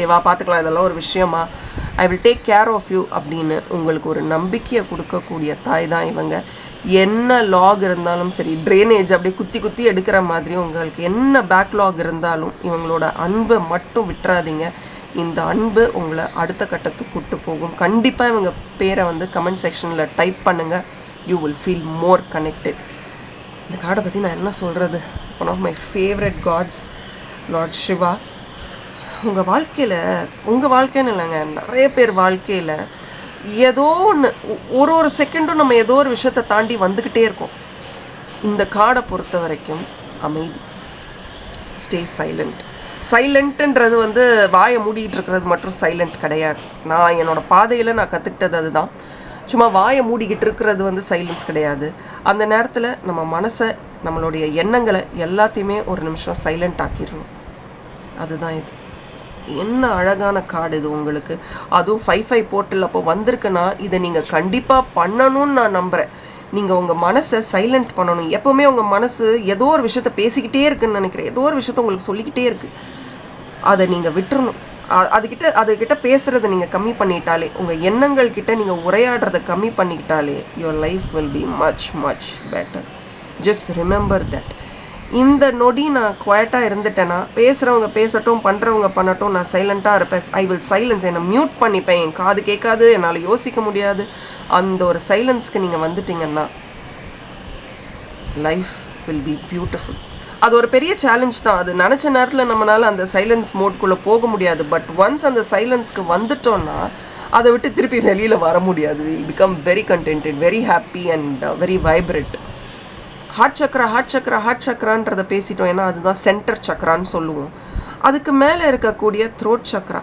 வா பார்த்துக்கலாம், இதெல்லாம் ஒரு விஷயமா, I will take care of you அப்படின்னு உங்களுக்கு ஒரு நம்பிக்கையை கொடுக்கக்கூடிய தாய் தான் இவங்க. என்ன லாக் இருந்தாலும் சரி, ட்ரைனேஜ் அப்படியே குத்தி எடுக்கிற மாதிரி உங்களுக்கு என்ன பேக்லாக் இருந்தாலும் இவங்களோட அன்பை மட்டும் விட்டுறாதீங்க. இந்த அன்பு உங்களை அடுத்த கட்டத்துக்கு கூட்டு போகும். கண்டிப்பாக இவங்க பேரை கமெண்ட் செக்ஷனில் டைப் பண்ணுங்கள். You will feel more connected. இந்த கார்டை பற்றி நான் என்ன சொல்கிறது, one of my favourite gods, Lord Shiva. உங்கள் வாழ்க்கைன்னு இல்லைங்க, நிறைய பேர் வாழ்க்கையில் ஏதோ ஒன்று, ஒரு செகண்டும் நம்ம ஏதோ ஒரு விஷயத்தை தாண்டி வந்துக்கிட்டே இருக்கோம். இந்த கார்டை பொறுத்த வரைக்கும் அமைதி, ஸ்டே சைலண்ட். சைலண்ட்டுன்றது வாயை மூடிட்டு இருக்கிறது மட்டும் சைலண்ட் கிடையாது. நான் என்னோடய பாதையில் நான் கற்றுக்கிட்டது அதுதான். சும்மா வாயை மூடிக்கிட்டு இருக்கிறது சைலன்ஸ் கிடையாது. அந்த நேரத்தில் நம்ம மனசை, நம்மளுடைய எண்ணங்களை எல்லாத்தையுமே ஒரு நிமிஷம் சைலண்ட் ஆக்கிடணும். அதுதான் இது. என்ன அழகான கார்டு இது உங்களுக்கு. அதுவும் 5/5 போர்ட்டல் அப்போ வந்திருக்குன்னா இதை நீங்கள் கண்டிப்பாக பண்ணணும்னு நான் நம்புகிறேன். நீங்கள் உங்கள் மனசை சைலண்ட் பண்ணணும். எப்போவுமே உங்கள் மனசு ஏதோ ஒரு விஷயத்த பேசிக்கிட்டே இருக்குன்னு நினைக்கிறேன், ஏதோ ஒரு விஷயத்த உங்களுக்கு சொல்லிக்கிட்டே இருக்குது. அதை நீங்கள் விட்டுறணும். அதுக்கிட்ட பேசுகிறத நீங்கள் கம்மி பண்ணிட்டாலே, உங்கள் எண்ணங்கள் கிட்ட நீங்கள் உரையாடுறதை கம்மி பண்ணிக்கிட்டாலே, your life will be much much better. Just remember that. இந்த நொடி நான் குவாய்ட்டாக இருந்துட்டேன்னா, பேசுகிறவங்க பேசட்டும், பண்ணுறவங்க பண்ணட்டும், நான் சைலண்ட்டாக இருப்பேன். I will silence. என்னை மியூட் பண்ணிப்பேன். என் காது கேட்காது, என்னால் யோசிக்க முடியாது. அந்த ஒரு சைலன்ஸ்க்கு நீங்கள் வந்துட்டிங்கன்னா லைஃப் வில் பி பியூட்டிஃபுல். அது ஒரு பெரிய சேலஞ்ச் தான். அது நினச்ச நேரத்தில் நம்மளால் அந்த சைலன்ஸ் மோட்குள்ளே போக முடியாது. பட் ஒன்ஸ் அந்த சைலன்ஸ்க்கு வந்துட்டோன்னா அதை விட்டு திருப்பி வெளியில் வர முடியாது. Will become very contented, very happy and very vibrant. Heart சக்கரான்றதை பேசிட்டோம், ஏன்னா அதுதான் சென்டர் சக்கரான்னு சொல்லுவோம். அதுக்கு மேலே இருக்கக்கூடிய த்ரோட் சக்கரா,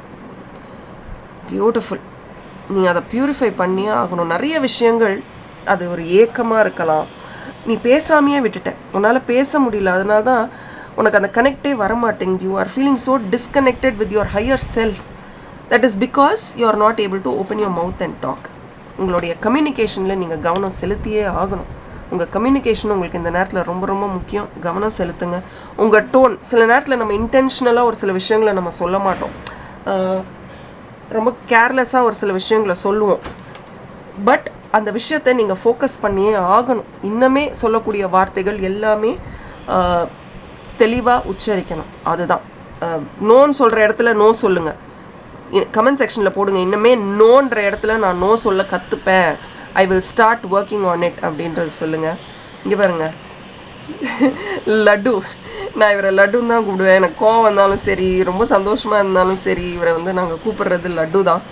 பியூட்டிஃபுல். நீ அதை பியூரிஃபை பண்ணியே ஆகணும். நிறைய விஷயங்கள் அது ஒரு ஏக்கமாக இருக்கலாம், நீ பேசாமையே விட்டுட்ட, உன்னால் பேச முடியல, அதனால தான் உனக்கு அந்த கனெக்டே வரமாட்டேங்குது. You are feeling so disconnected with your higher self. That is because you are not able to open your mouth and talk. உங்களுடைய கம்யூனிகேஷனில் நீங்கள் கவனம் செலுத்தியே ஆகணும். உங்கள் கம்யூனிகேஷன் உங்களுக்கு இந்த நேரத்தில் ரொம்ப ரொம்ப முக்கியம். கவனம் செலுத்துங்க. உங்கள் டோன், சில நேரத்தில் நம்ம இன்டென்ஷனலாக ஒரு சில விஷயங்களை நம்ம சொல்ல மாட்டோம், ரொம்ப கேர்லெஸ்ஸாக ஒரு சில விஷயங்களை சொல்லுவோம். பட் அந்த விஷயத்தை நீங்கள் ஃபோக்கஸ் பண்ணியே ஆகணும். இன்னமே சொல்லக்கூடிய வார்த்தைகள் எல்லாமே தெளிவாக உச்சரிக்கணும். அதுதான் நோன்னு சொல்கிற இடத்துல நோ சொல்லுங்கள். கமெண்ட் செக்ஷனில் போடுங்க, இன்னுமே நோன்ற இடத்துல நான் நோ சொல்ல கற்றுப்பேன், I will start working on it அப்படின்றது சொல்லுங்கள். இங்கே பாருங்க, லட்டு, நான் இவரை லட்டுன்னு தான் கூப்பிடுவேன். எனக்கு கோவம் வந்தாலும் சரி, ரொம்ப சந்தோஷமாக இருந்தாலும் சரி, இவரை வந்து நாங்கள் கூப்பிடுறது லட்டு தான்.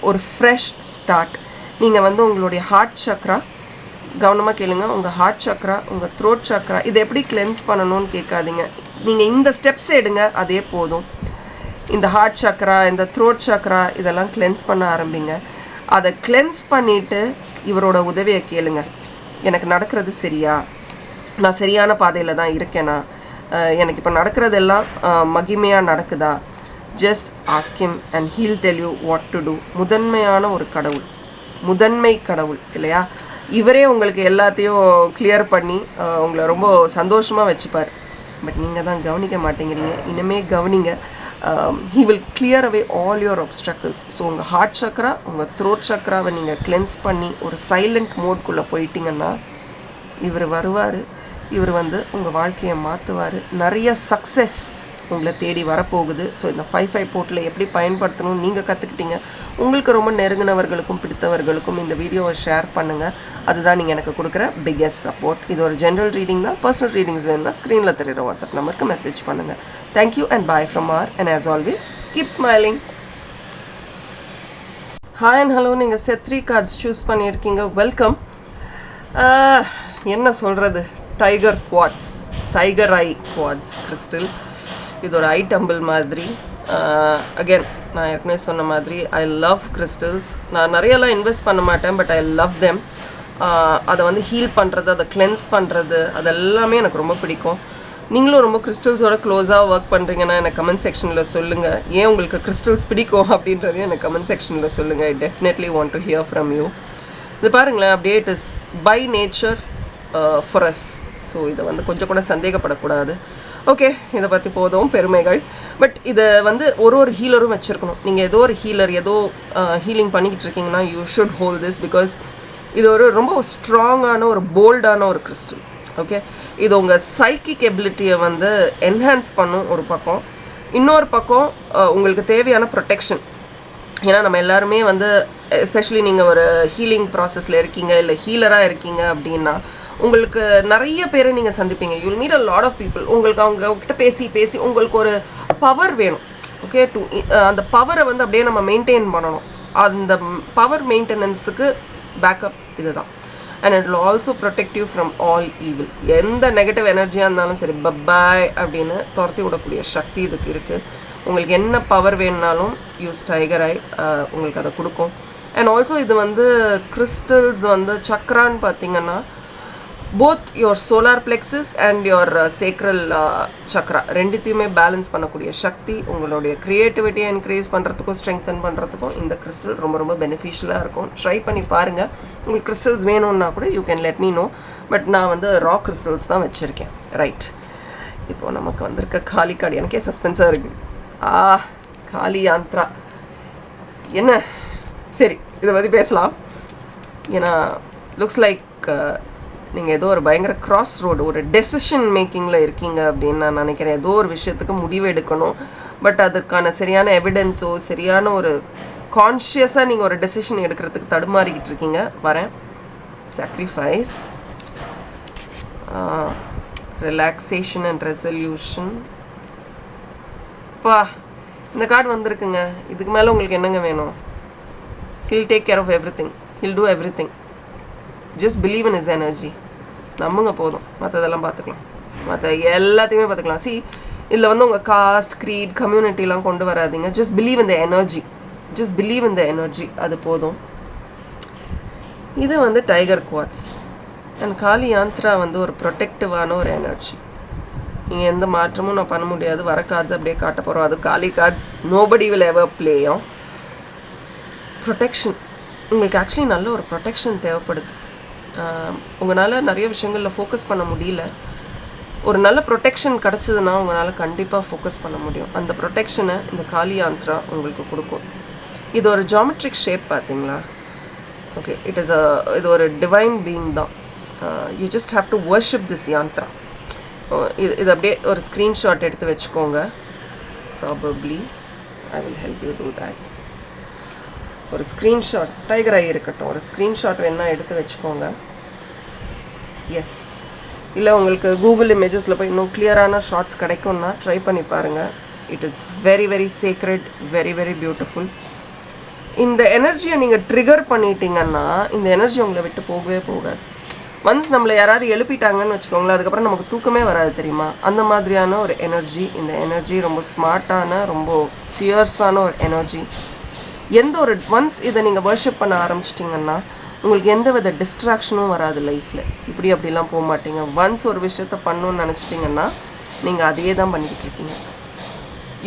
ஒரு ஃப்ரெஷ் ஸ்டார்ட். நீங்கள் வந்து உங்களுடைய ஹார்ட் சக்ரா கவனமாக கேளுங்க. உங்கள் ஹார்ட் சக்ரா, உங்கள் த்ரோட் சக்ரா, இதை எப்படி கிளென்ஸ் பண்ணணும்னு கேட்காதீங்க. நீங்கள் இந்த ஸ்டெப்ஸ் எடுங்க, அதே போதும். இந்த ஹார்ட் சக்ரா, இந்த த்ரோட் சக்ரா, இதெல்லாம் கிளென்ஸ் பண்ண ஆரம்பிங்க. அதை கிளென்ஸ் பண்ணிவிட்டு இவரோட உதவியை கேளுங்க. எனக்கு நடக்கிறது சரியா, நான் சரியான பாதையில் தான் இருக்கேனா, எனக்கு இப்போ நடக்கிறதெல்லாம் மகிமையாக நடக்குதா? Just ask him and he'll tell you what to do. முதன்மையான ஒரு கடவுள், முதன்மை கடவுள் இல்லையா? இவரே உங்களுக்கு எல்லாத்தையும் கிளியர் பண்ணி உங்களை ரொம்ப சந்தோஷமாக வச்சுப்பார். பட் நீங்கள் தான் கவனிக்க மாட்டேங்கிறீங்க. இனிமே கவனிங்க. he will clear away all your obstacles. So உங்கள் ஹார்ட் சக்ரா, உங்கள் த்ரோட் சக்ராவை நீங்கள் கிளென்ஸ் பண்ணி ஒரு சைலண்ட் மோட்குள்ளே போயிட்டீங்கன்னா இவர் வருவார். இவர் வந்து உங்கள் வாழ்க்கையை மாற்றுவார். நிறைய சக்ஸஸ் உங்களை தேடி வரப்போகுது. ஸோ இந்த 5/5 போர்ட்டில் எப்படி பயன்படுத்தணும்னு நீங்கள் கற்றுக்கிட்டீங்க. உங்களுக்கு ரொம்ப நெருங்கினவர்களுக்கும் பிடித்தவர்களுக்கும் இந்த வீடியோவை ஷேர் பண்ணுங்கள். அதுதான் நீங்கள் எனக்கு கொடுக்குற பிக்கெஸ்ட் சப்போர்ட். இது ஒரு ஜென்ரல் ரீடிங் தான். பர்சனல் ரீடிங்ஸ் வேணும்னா ஸ்க்ரீனில் தெரியுற வாட்ஸ்அப் நம்பருக்கு மெசேஜ் பண்ணுங்கள். Thank you and bye from R. And as always keep smiling. Hi and hello. நீங்கள் செட் 3 கார்ட்ஸ் சூஸ் பண்ணியிருக்கீங்க. வெல்கம். என்ன சொல்கிறது, tiger quartz, tiger eye quartz crystal. இது ஒரு ஐ டம்பிள் மாதிரி. அகெயின் நான் ஏற்கனவே சொன்ன மாதிரி ஐ லவ் கிறிஸ்டல்ஸ். நான் நிறையெல்லாம் இன்வெஸ்ட் பண்ண மாட்டேன், பட் ஐ லவ் தெம். அதை வந்து ஹீல் பண்ணுறது, அதை கிளென்ஸ் பண்ணுறது, அதெல்லாமே எனக்கு ரொம்ப பிடிக்கும். நீங்களும் ரொம்ப கிறிஸ்டல்ஸோட க்ளோஸாக ஒர்க் பண்ணுறீங்கன்னா எனக்கு கமெண்ட் செக்ஷனில் சொல்லுங்கள். ஏன் உங்களுக்கு கிறிஸ்டல்ஸ் பிடிக்கும் அப்படின்றதையும் எனக்கு கமெண்ட் செக்ஷனில் சொல்லுங்கள். I definitely want to hear from you. இது பாருங்களேன், அப்படியே it is by nature for us. So இதை வந்து கொஞ்சம் கூட சந்தேகப்படக்கூடாது. ஓகே, இதை பற்றி போதும் பெருமைகள். பட் இதை வந்து ஒரு ஹீலரும் வச்சுருக்கணும். நீங்கள் ஏதோ ஒரு ஹீலர் ஏதோ ஹீலிங் பண்ணிக்கிட்டு இருக்கீங்கன்னா you should hold this. Because இது ஒரு ரொம்ப ஸ்ட்ராங்கான ஒரு போல்டான ஒரு கிறிஸ்டல். ஓகே, இது உங்கள் சைக்கிக் எபிலிட்டியை வந்து என்ஹான்ஸ் பண்ணும் ஒரு பக்கம். இன்னொரு பக்கம் உங்களுக்கு தேவையான ப்ரொடெக்ஷன். ஏன்னா நம்ம எல்லாருமே வந்து எஸ்பெஷலி நீங்கள் ஒரு ஹீலிங் ப்ராசஸில் இருக்கீங்க, இல்லை ஹீலராக இருக்கீங்க அப்படின்னா உங்களுக்கு நிறைய பேரை நீங்கள் சந்திப்பீங்க. You'll meet a lot of people. உங்களுக்கு அவங்கக்கிட்ட பேசி பேசி உங்களுக்கு ஒரு பவர் வேணும். ஓகே, அந்த பவரை வந்து அப்படியே நம்ம மெயின்டைன் பண்ணணும். அந்த பவர் மெயின்டெனன்ஸுக்கு பேக்கப் இது தான். And it will also protect you from all evil. எந்த நெகட்டிவ் எனர்ஜியாக இருந்தாலும் சரி, பப்பாய் அப்படின்னு துரத்தி விடக்கூடிய சக்தி இதுக்கு இருக்குது. உங்களுக்கு என்ன பவர் வேணுனாலும் யூஸ் டைகர் ஐ உங்களுக்கு அதை கொடுக்கும். அண்ட் ஆல்சோ இது வந்து கிறிஸ்டல்ஸ் வந்து சக்ரான்னு பார்த்தீங்கன்னா both your solar plexus and your sacral Chakra ரெண்டுத்தையுமே பேலன்ஸ் பண்ணக்கூடிய சக்தி. உங்களுடைய க்ரியேட்டிவிட்டியை இன்க்ரீஸ் பண்ணுறதுக்கும் ஸ்ட்ரெங்தன் பண்ணுறதுக்கும் இந்த கிறிஸ்டல் ரொம்ப ரொம்ப பெனிஃபிஷியலாக இருக்கும். ட்ரை பண்ணி பாருங்கள். உங்களுக்கு கிறிஸ்டல்ஸ் வேணும்னா கூட you can let me know. But நான் வந்து ரா கிறிஸ்டல்ஸ் தான் வச்சுருக்கேன். ரைட், இப்போது நமக்கு வந்திருக்க காளி கார்டு எனக்கே சஸ்பென்ஸாக இருக்குது. காளி யாந்த்ரா என்ன, சரி இதை பற்றி பேசலாம். ஏன்னா லுக்ஸ் லைக் நீங்கள் ஏதோ ஒரு பயங்கர கிராஸ் ரோடு, ஒரு டெசிஷன் மேக்கிங்கில் இருக்கீங்க அப்படின்னு நான் நினைக்கிறேன். ஏதோ ஒரு விஷயத்துக்கு முடிவு எடுக்கணும், பட் அதற்கான சரியான எவிடன்ஸோ சரியான ஒரு கான்ஷியஸாக நீங்கள் ஒரு டெசிஷன் எடுக்கிறதுக்கு தடுமாறிக்கிட்டு இருக்கீங்க. வரேன். Sacrifice, relaxation and resolution. பா, இந்த கார்டு வந்திருக்குங்க. இதுக்கு மேலே உங்களுக்கு என்னங்க வேணும்? He'll take care of everything. He'll do everything. Just believe in his energy. நம்புங்க போதும், மற்றதெல்லாம் பார்த்துக்கலாம், மற்ற எல்லாத்தையுமே பார்த்துக்கலாம். சி இதில் வந்து உங்கள் காஸ்ட், க்ரீட், கம்யூனிட்டிலாம் கொண்டு வராதிங்க. Just believe in the energy, just believe in the energy, அது போதும். இது வந்து tiger quartz and Kali yantra வந்து ஒரு ப்ரொடெக்டிவான ஒரு எனர்ஜி. நீங்கள் எந்த மாற்றமும் நான் பண்ண முடியாது. வர கார்ட்ஸ் அப்படியே காட்ட போகிறோம். அது Kali cards, nobody will ever பிளேயும். ப்ரொடெக்ஷன், உங்களுக்கு ஆக்சுவலி நல்ல ஒரு ப்ரொடெக்ஷன் தேவைப்படுது. உங்களால் நிறைய விஷயங்களில் ஃபோக்கஸ் பண்ண முடியல. ஒரு நல்ல ப்ரொடெக்ஷன் கிடச்சிதுன்னா உங்களால் கண்டிப்பாக ஃபோக்கஸ் பண்ண முடியும். அந்த ப்ரொடெக்ஷனை இந்த காளி யாந்த்ரா உங்களுக்கு கொடுக்கும். இது ஒரு ஜாமெட்ரிக் ஷேப் பார்த்தீங்களா? ஓகே, இது ஒரு டிவைன் பீயிங் தான். You just have to worship this yantra. இது அப்படியே ஒரு ஸ்க்ரீன்ஷாட் எடுத்து வச்சுக்கோங்க. Probably I will help you do that. ஒரு ஸ்க்ரீன்ஷாட், டைகர் ஐ இருக்கட்டும், ஒரு ஸ்க்ரீன்ஷாட் வேணால் எடுத்து வச்சுக்கோங்க. எஸ், இல்லை உங்களுக்கு கூகுள் இமேஜஸில் போய் இன்னும் கிளியரான ஷார்ட்ஸ் கிடைக்கும்னா ட்ரை பண்ணி பாருங்கள். It is very very secret, very very beautiful. இந்த எனர்ஜியை நீங்கள் ட்ரிகர் பண்ணிட்டீங்கன்னா இந்த எனர்ஜி உங்களை விட்டு போகவே போகாது. ஒன்ஸ் நம்மளை யாராவது எழுப்பிட்டாங்கன்னு வச்சுக்கோங்களேன், அதுக்கப்புறம் நமக்கு தூக்கமே வராது, தெரியுமா? அந்த மாதிரியான ஒரு எனர்ஜி. இந்த எனர்ஜி ரொம்ப ஸ்மார்ட்டான, ரொம்ப ஃபியர்ஸான ஒரு எனர்ஜி. ஒன்ஸ் இதை நீங்கள் வர்ஷிப் பண்ண ஆரம்பிச்சிட்டிங்கன்னா உங்களுக்கு எந்த வித டிஸ்ட்ராக்ஷனும் வராது லைஃப்பில். இப்படி அப்படிலாம் போக மாட்டீங்க. ஒன்ஸ் ஒரு விஷயத்த பண்ணணும்னு நினச்சிட்டிங்கன்னா நீங்கள் அதையே தான் பண்ணிக்கிட்டு இருக்கீங்க.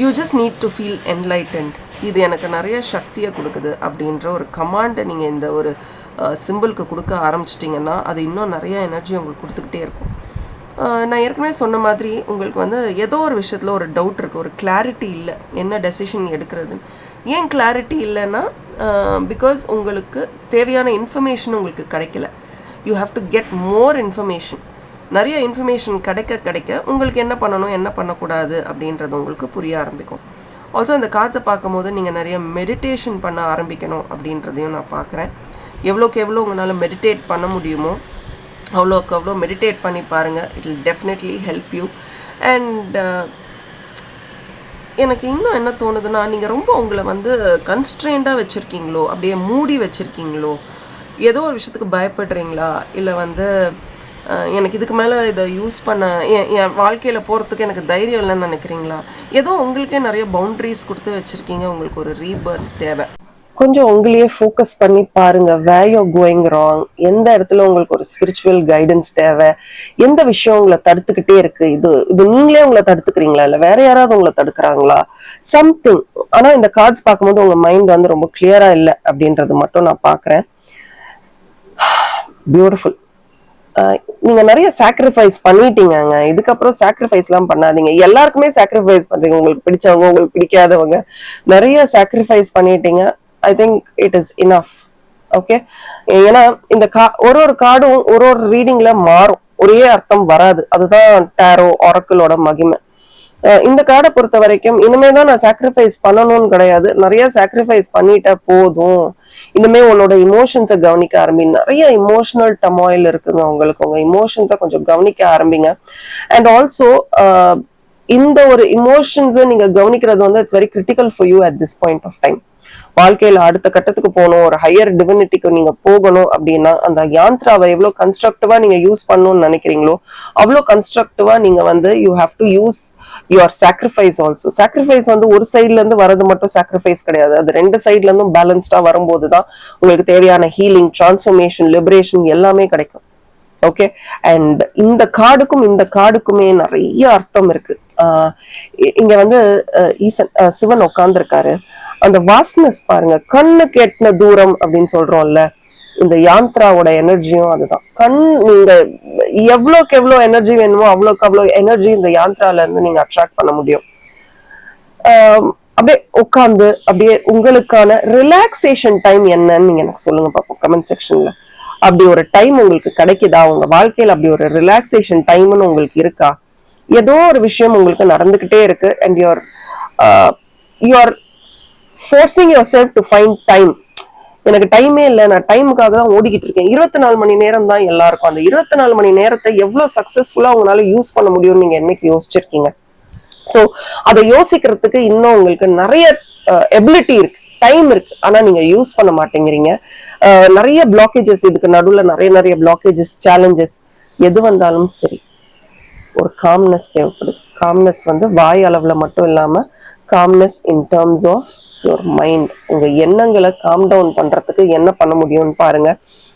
You just need to feel enlightened. இது எனக்கு நிறைய சக்தியை கொடுக்குது அப்படின்ற ஒரு கமாண்டை நீங்கள் இந்த ஒரு சிம்பிளுக்கு கொடுக்க ஆரம்பிச்சிட்டிங்கன்னா அது இன்னும் நிறைய எனர்ஜி உங்களுக்கு கொடுத்துக்கிட்டே இருக்கும். நான் ஏற்கனவே சொன்ன மாதிரி உங்களுக்கு வந்து ஏதோ ஒரு விஷயத்தில் ஒரு டவுட் இருக்குது, ஒரு கிளாரிட்டி இல்லை, என்ன டெசிஷன் எடுக்கிறதுன்னு. ஏன் கிளாரிட்டி இல்லைன்னா பிகாஸ் உங்களுக்கு தேவையான இன்ஃபர்மேஷன் உங்களுக்கு கிடைக்கல. You have to get more information. நிறைய இன்ஃபர்மேஷன் கிடைக்க உங்களுக்கு என்ன பண்ணணும், என்ன பண்ணக்கூடாது அப்படின்றது உங்களுக்கு புரிய ஆரம்பிக்கும். ஆல்சோ இந்த கார்ட்ஸை பார்க்கும்போது நீங்கள் நிறைய மெடிடேஷன் பண்ண ஆரம்பிக்கணும் அப்படின்றதையும் நான் பார்க்குறேன். எவ்வளோக்கு எவ்வளோ உங்களால் மெடிடேட் பண்ண முடியுமோ அவ்வளோக்கு அவ்வளோ மெடிடேட் பண்ணி பாருங்கள். It will definitely help you. And எனக்கு இன்னும் என்ன தோணுதுன்னா, நீங்கள் ரொம்ப உங்களை வந்து கன்ஸ்ட்ரெயின்டாக வச்சுருக்கீங்களோ, அப்படியே மூடி வச்சுருக்கீங்களோ, ஏதோ ஒரு விஷயத்துக்கு பயப்படுறீங்களா, இல்லை வந்து எனக்கு இதுக்கு மேலே இதை யூஸ் பண்ண என் வாழ்க்கையில் போகிறதுக்கு எனக்கு தைரியம் இல்லைன்னு நினைக்கிறீங்களா? ஏதோ உங்களுக்கே நிறைய பவுண்ட்ரிஸ் கொடுத்து வச்சுருக்கீங்க. உங்களுக்கு ஒரு ரீபர்த் தேவை. கொஞ்சம் உங்களையே ஃபோக்கஸ் பண்ணி பாருங்க. வேர் யூ கோயிங் ராங், எந்த இடத்துல உங்களுக்கு ஒரு ஸ்பிரிச்சுவல் கைடன்ஸ் தேவை, எந்த விஷயம் உங்களை தடுத்துக்கிட்டே இருக்கு, இது நீங்களே உங்களை தடுத்துக்கிறீங்களா, இல்லை வேற யாராவது உங்களை தடுக்கிறாங்களா, சம்திங். ஆனா இந்த கார்ட்ஸ் பார்க்கும்போது உங்க மைண்ட் வந்து ரொம்ப கிளியரா இல்லை அப்படின்றது மட்டும் நான் பாக்குறேன். பியூட்டிஃபுல். நீங்க நிறைய சாக்ரிஃபைஸ் பண்ணிட்டீங்க. இதுக்கப்புறம் சாக்ரிஃபைஸ் எல்லாம் பண்ணாதீங்க. எல்லாருக்குமே சாக்ரிஃபைஸ் பண்றீங்க, உங்களுக்கு பிடிச்சவங்க, உங்களுக்கு பிடிக்காதவங்க, நிறைய சாக்ரிஃபைஸ் பண்ணிட்டீங்க. I think it is enough. Okay, ஏன்னா இந்த ஒரு கார்டும் ஒரு ரீடிங்ல மாறும், ஒரே அர்த்தம் வராது. அதுதான் டாரோ ஆரக்கிளோட மகிமை. இந்த கார்டை பொறுத்த வரைக்கும் இனிமே தான் நான் சாக்ரிஃபைஸ் பண்ணணும்னு கிடையாது. நிறைய சாக்ரிஃபைஸ் பண்ணிட்ட போதும், இனிமே உன்னோட இமோஷன்ஸை கவனிக்க ஆரம்பி. நிறைய இமோஷனல் டமாயில் இருக்குங்க உங்களுக்கு. உங்க இமோஷன்ஸை கொஞ்சம் கவனிக்க ஆரம்பிங்க. அண்ட் ஆல்சோ இந்த ஒரு இமோஷன்ஸை நீங்க கவனிக்கிறது வந்து it's very critical for you at this point of time. வாழ்க்கையில அடுத்த கட்டத்துக்கு போகணும், ஒரு ஹையர் டிவினிட்டிக்கு நீங்க போகணும் அப்படின்னா அந்த யாந்த்ராவை எவ்வளவு கன்ஸ்ட்ரக்டிவா நீங்க யூஸ் பண்ணணும்னு நினைக்கிறீங்களோ அவ்வளவு கன்ஸ்ட்ரக்டிவா நீங்க வந்து you have to use your sacrifice also. Sacrifice வந்து ஒரு சைட்ல இருந்து வரது மட்டும் சாக்ரிஃபைஸ் கிடையாது, அது ரெண்டு சைட்ல இருந்தும் பேலன்ஸ்டா வரும்போதுதான் உங்களுக்கு தேவையான ஹீலிங், டிரான்ஸ்ஃபர்மேஷன், லிபரேஷன் எல்லாமே கிடைக்கும். ஓகே, அண்ட் இந்த கார்டுக்குமே நிறைய அர்த்தம் இருக்கு. இங்க வந்து ஈசன் சிவன் உட்கார்ந்து இருக்காரு. அந்த வாஸ்ட்னஸ் பாருங்க, கண்ணுக்கு எட்டின தூரம் அப்படின்னு சொல்றோம்ல, இந்த யாந்த்ராவோட எனர்ஜியும் அதுதான். நீங்க எவ்வளோக்கு எவ்வளோ எனர்ஜி வேணுமோ அவ்வளோக்கு அவ்வளோ எனர்ஜி இந்த யாந்த்ரால இருந்து நீங்க அட்ராக்ட் பண்ண முடியும். அப்படியே உட்காந்து அப்படியே உங்களுக்கான ரிலாக்ஸேஷன் டைம் என்னன்னு நீங்க எனக்கு சொல்லுங்க பாப்போம் கமெண்ட் செக்ஷன்ல. அப்படி ஒரு டைம் உங்களுக்கு கிடைக்குதா? உங்க வாழ்க்கையில அப்படி ஒரு ரிலாக்ஸேஷன் டைம்னு உங்களுக்கு இருக்கா? ஏதோ ஒரு விஷயம் உங்களுக்கு நடந்துகிட்டே இருக்கு and you're forcing yourself to find time. எனக்கு டைமே இல்லை, நான் டைமுக்காக தான் ஓடிக்கிட்டு இருக்கேன். 24 மணி நேரம் தான் எல்லாருக்கும். அந்த 24 மணி நேரத்தை எவ்வளவு சக்சஸ்ஃபுல்லா உங்களால யூஸ் பண்ண முடியும்னு நீங்க என்னைக்கு யோசிச்சிருக்கீங்க? சோ அதை யோசிக்கிறதுக்கு இன்னும் உங்களுக்கு நிறைய எபிலிட்டி இருக்கு, டைம் இருக்கு, ஆனா நீங்க யூஸ் பண்ண மாட்டேங்கிறீங்க. நிறைய பிளாக்கேஜஸ், இதுக்கு நடுவுல நிறைய பிளாக்கேஜஸ், சேலஞ்சஸ். எது வந்தாலும் சரி ஒரு காம்னஸ் தேவைப்படுது. காம்னஸ் வந்து வாய் அளவுல மட்டும் இல்லாம calmness in terms of your mind. உங்க எண்ணங்களை காம் டவுன் பண்றதுக்கு என்ன பண்ண முடியும்னு பாருங்க.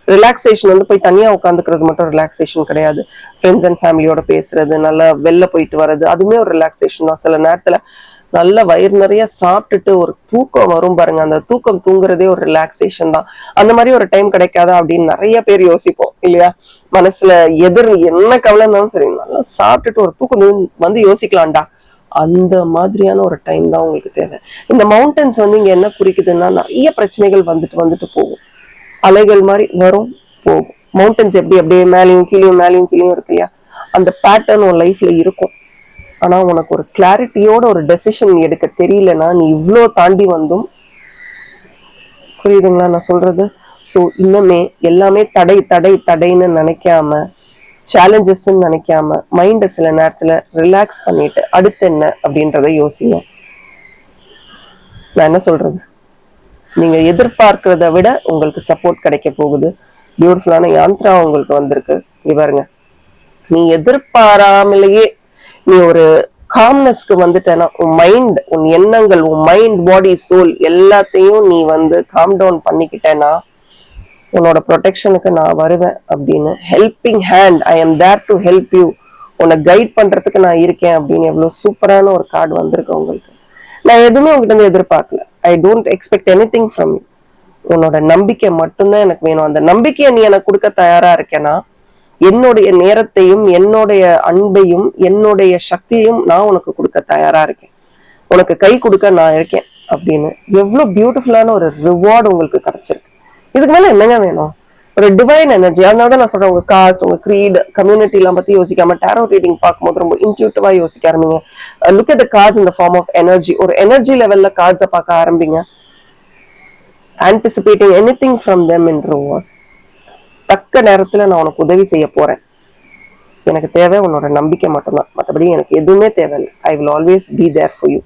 ரிலாக்ஸேஷன் வந்து போய் தனியா உட்காந்துக்கிறது மட்டும் ரிலாக்ஸேஷன் கிடையாது. ஃப்ரெண்ட்ஸ் அண்ட் ஃபேமிலியோட பேசுறது, நல்லா வெளில போயிட்டு வர்றது, அதுவுமே ஒரு ரிலாக்ஸேஷன் தான். சில நேரத்துல நல்ல வயிறு நிறைய சாப்பிட்டுட்டு ஒரு தூக்கம் வரும் பாருங்க, அந்த தூக்கம் தூங்குறதே ஒரு ரிலாக்ஸேஷன் தான். அந்த மாதிரி ஒரு டைம் கிடைக்காதா அப்படின்னு நிறைய பேர் யோசிப்போம் இல்லையா? மனசுல என்ன கவலை இருந்தாலும் சரி, நல்லா சாப்பிட்டுட்டு ஒரு தூக்கம் வந்து யோசிக்கலாம்டா. அந்த மாதிரியான ஒரு டைம் தான் உங்களுக்கு தேவை. இந்த மவுண்டன்ஸ் வந்து இங்க என்ன குறிக்குதுன்னா, நிறைய பிரச்சனைகள் வந்துட்டு வந்துட்டு போகும். அலைகள் மாதிரி வரும் போகும். மவுண்டன்ஸ் எப்படி அப்படியே மேலேயும் கீழேயும் இருக்கு இல்லையா? அந்த பேட்டர்ன் உன் லைஃப்ல இருக்கும். ஆனா உனக்கு ஒரு கிளாரிட்டியோட ஒரு டெசிஷன் எடுக்க தெரியலன்னா நீ இவ்வளோ தாண்டி வந்தும், புரியுதுங்களா நான் சொல்றது? ஸோ இன்னுமே எல்லாமே தடைன்னு நினைக்காம, சேலஞ்சஸ் நினைக்காம மைண்ட சில நேரத்துல ரிலாக்ஸ் பண்ணிட்டு அடுத்து என்ன அப்படின்றத யோசிங்க. நான் என்ன சொல்றது, நீங்க எதிர்பார்க்கிறத விட உங்களுக்கு சப்போர்ட் கிடைக்க போகுது. பியூட்டிஃபுல்லான யாந்திரா உங்களுக்கு வந்திருக்கு. பாருங்க, நீ எதிர்பாராமலேயே நீ ஒரு காம்னஸ்க்கு வந்துட்டேன்னா, உன் மைண்ட், உன் எண்ணங்கள், உன் மைண்ட், பாடி, சோல் எல்லாத்தையும் நீ வந்து காம் டவுன் பண்ணிக்கிட்டேன்னா, உன்னோட ப்ரொடெக்ஷனுக்கு நான் வருவேன் அப்படின்னு, helping hand, I am there to help you, உன்னை கைட் பண்றதுக்கு நான் இருக்கேன் அப்படின்னு எவ்வளவு சூப்பரான ஒரு கார்டு வந்திருக்கு உங்களுக்கு. நான் எதுவுமே உங்ககிட்ட இருந்து எதிர்பார்க்கல. I don't expect anything from you. உன்னோட நம்பிக்கை மட்டும்தான் எனக்கு வேணும். அந்த நம்பிக்கையை நீ எனக்கு கொடுக்க தயாரா இருக்கேன்னா, என்னுடைய நேரத்தையும் என்னுடைய அன்பையும் என்னுடைய சக்தியையும் நான் உனக்கு கொடுக்க தயாரா இருக்கேன். உனக்கு கை கொடுக்க நான் இருக்கேன் அப்படின்னு எவ்வளவு பியூட்டிஃபுல்லான ஒரு ரிவார்டு உங்களுக்கு கிடைச்சிருக்கு. இதுக்கு மேல என்னங்க வேணும்? ஒரு டிவைன் எனர்ஜி. அதனாலதான் நான் சொல்றேன், உங்க காஸ்ட், உங்க க்ரீட், கம்யூனிட்டி எல்லாம் பத்தி யோசிக்காம டாரோ ரீடிங் பார்க்கும்போது ரொம்ப இன்ட்யூட்டிவா யோசிக்க ஆரம்பிங்க. Look at the cards in the form of energy. ஒரு எனர்ஜி லெவல்ல கார்ட்ஸை பார்க்க ஆரம்பிங்க. Anticipating anything from them in reward. தக்க நேரத்துல நான் உனக்கு உதவி செய்ய போறேன். எனக்கு தேவை உன்னோட நம்பிக்கை மட்டும்தான். மற்றபடி எனக்கு எதுவுமே தேவையில்லை. I will always be there for you.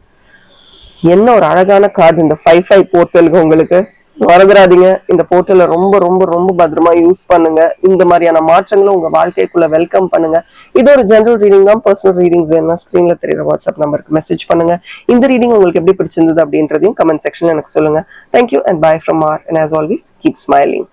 என்ன ஒரு அழகான கார்டு இந்த 5/5 போர்ட்டலுக்கு. உங்களுக்கு மறந்துடாதீங்க, இந்த போர்ட்டலை ரொம்ப ரொம்ப ரொம்ப பத்திரமா யூஸ் பண்ணுங்க. இந்த மாதிரியான மாற்றங்களை உங்க வாழ்க்கைக்குள்ள வெல்கம் பண்ணுங்க. இது ஒரு ஜெனரல் ரீடிங் தான். பர்சனல் ரீடிங்ஸ் வேணும்னா ஸ்கிரீன்ல தெரியுற வாட்ஸ்அப் நம்பருக்கு மெசேஜ் பண்ணுங்க. இந்த ரீடிங் உங்களுக்கு எப்படி பிடிச்சிருந்தது அப்படின்றதையும் கமெண்ட் செக்ஷன்ல எனக்கு சொல்லுங்க. Thank you and bye from R. And as always keep smiling.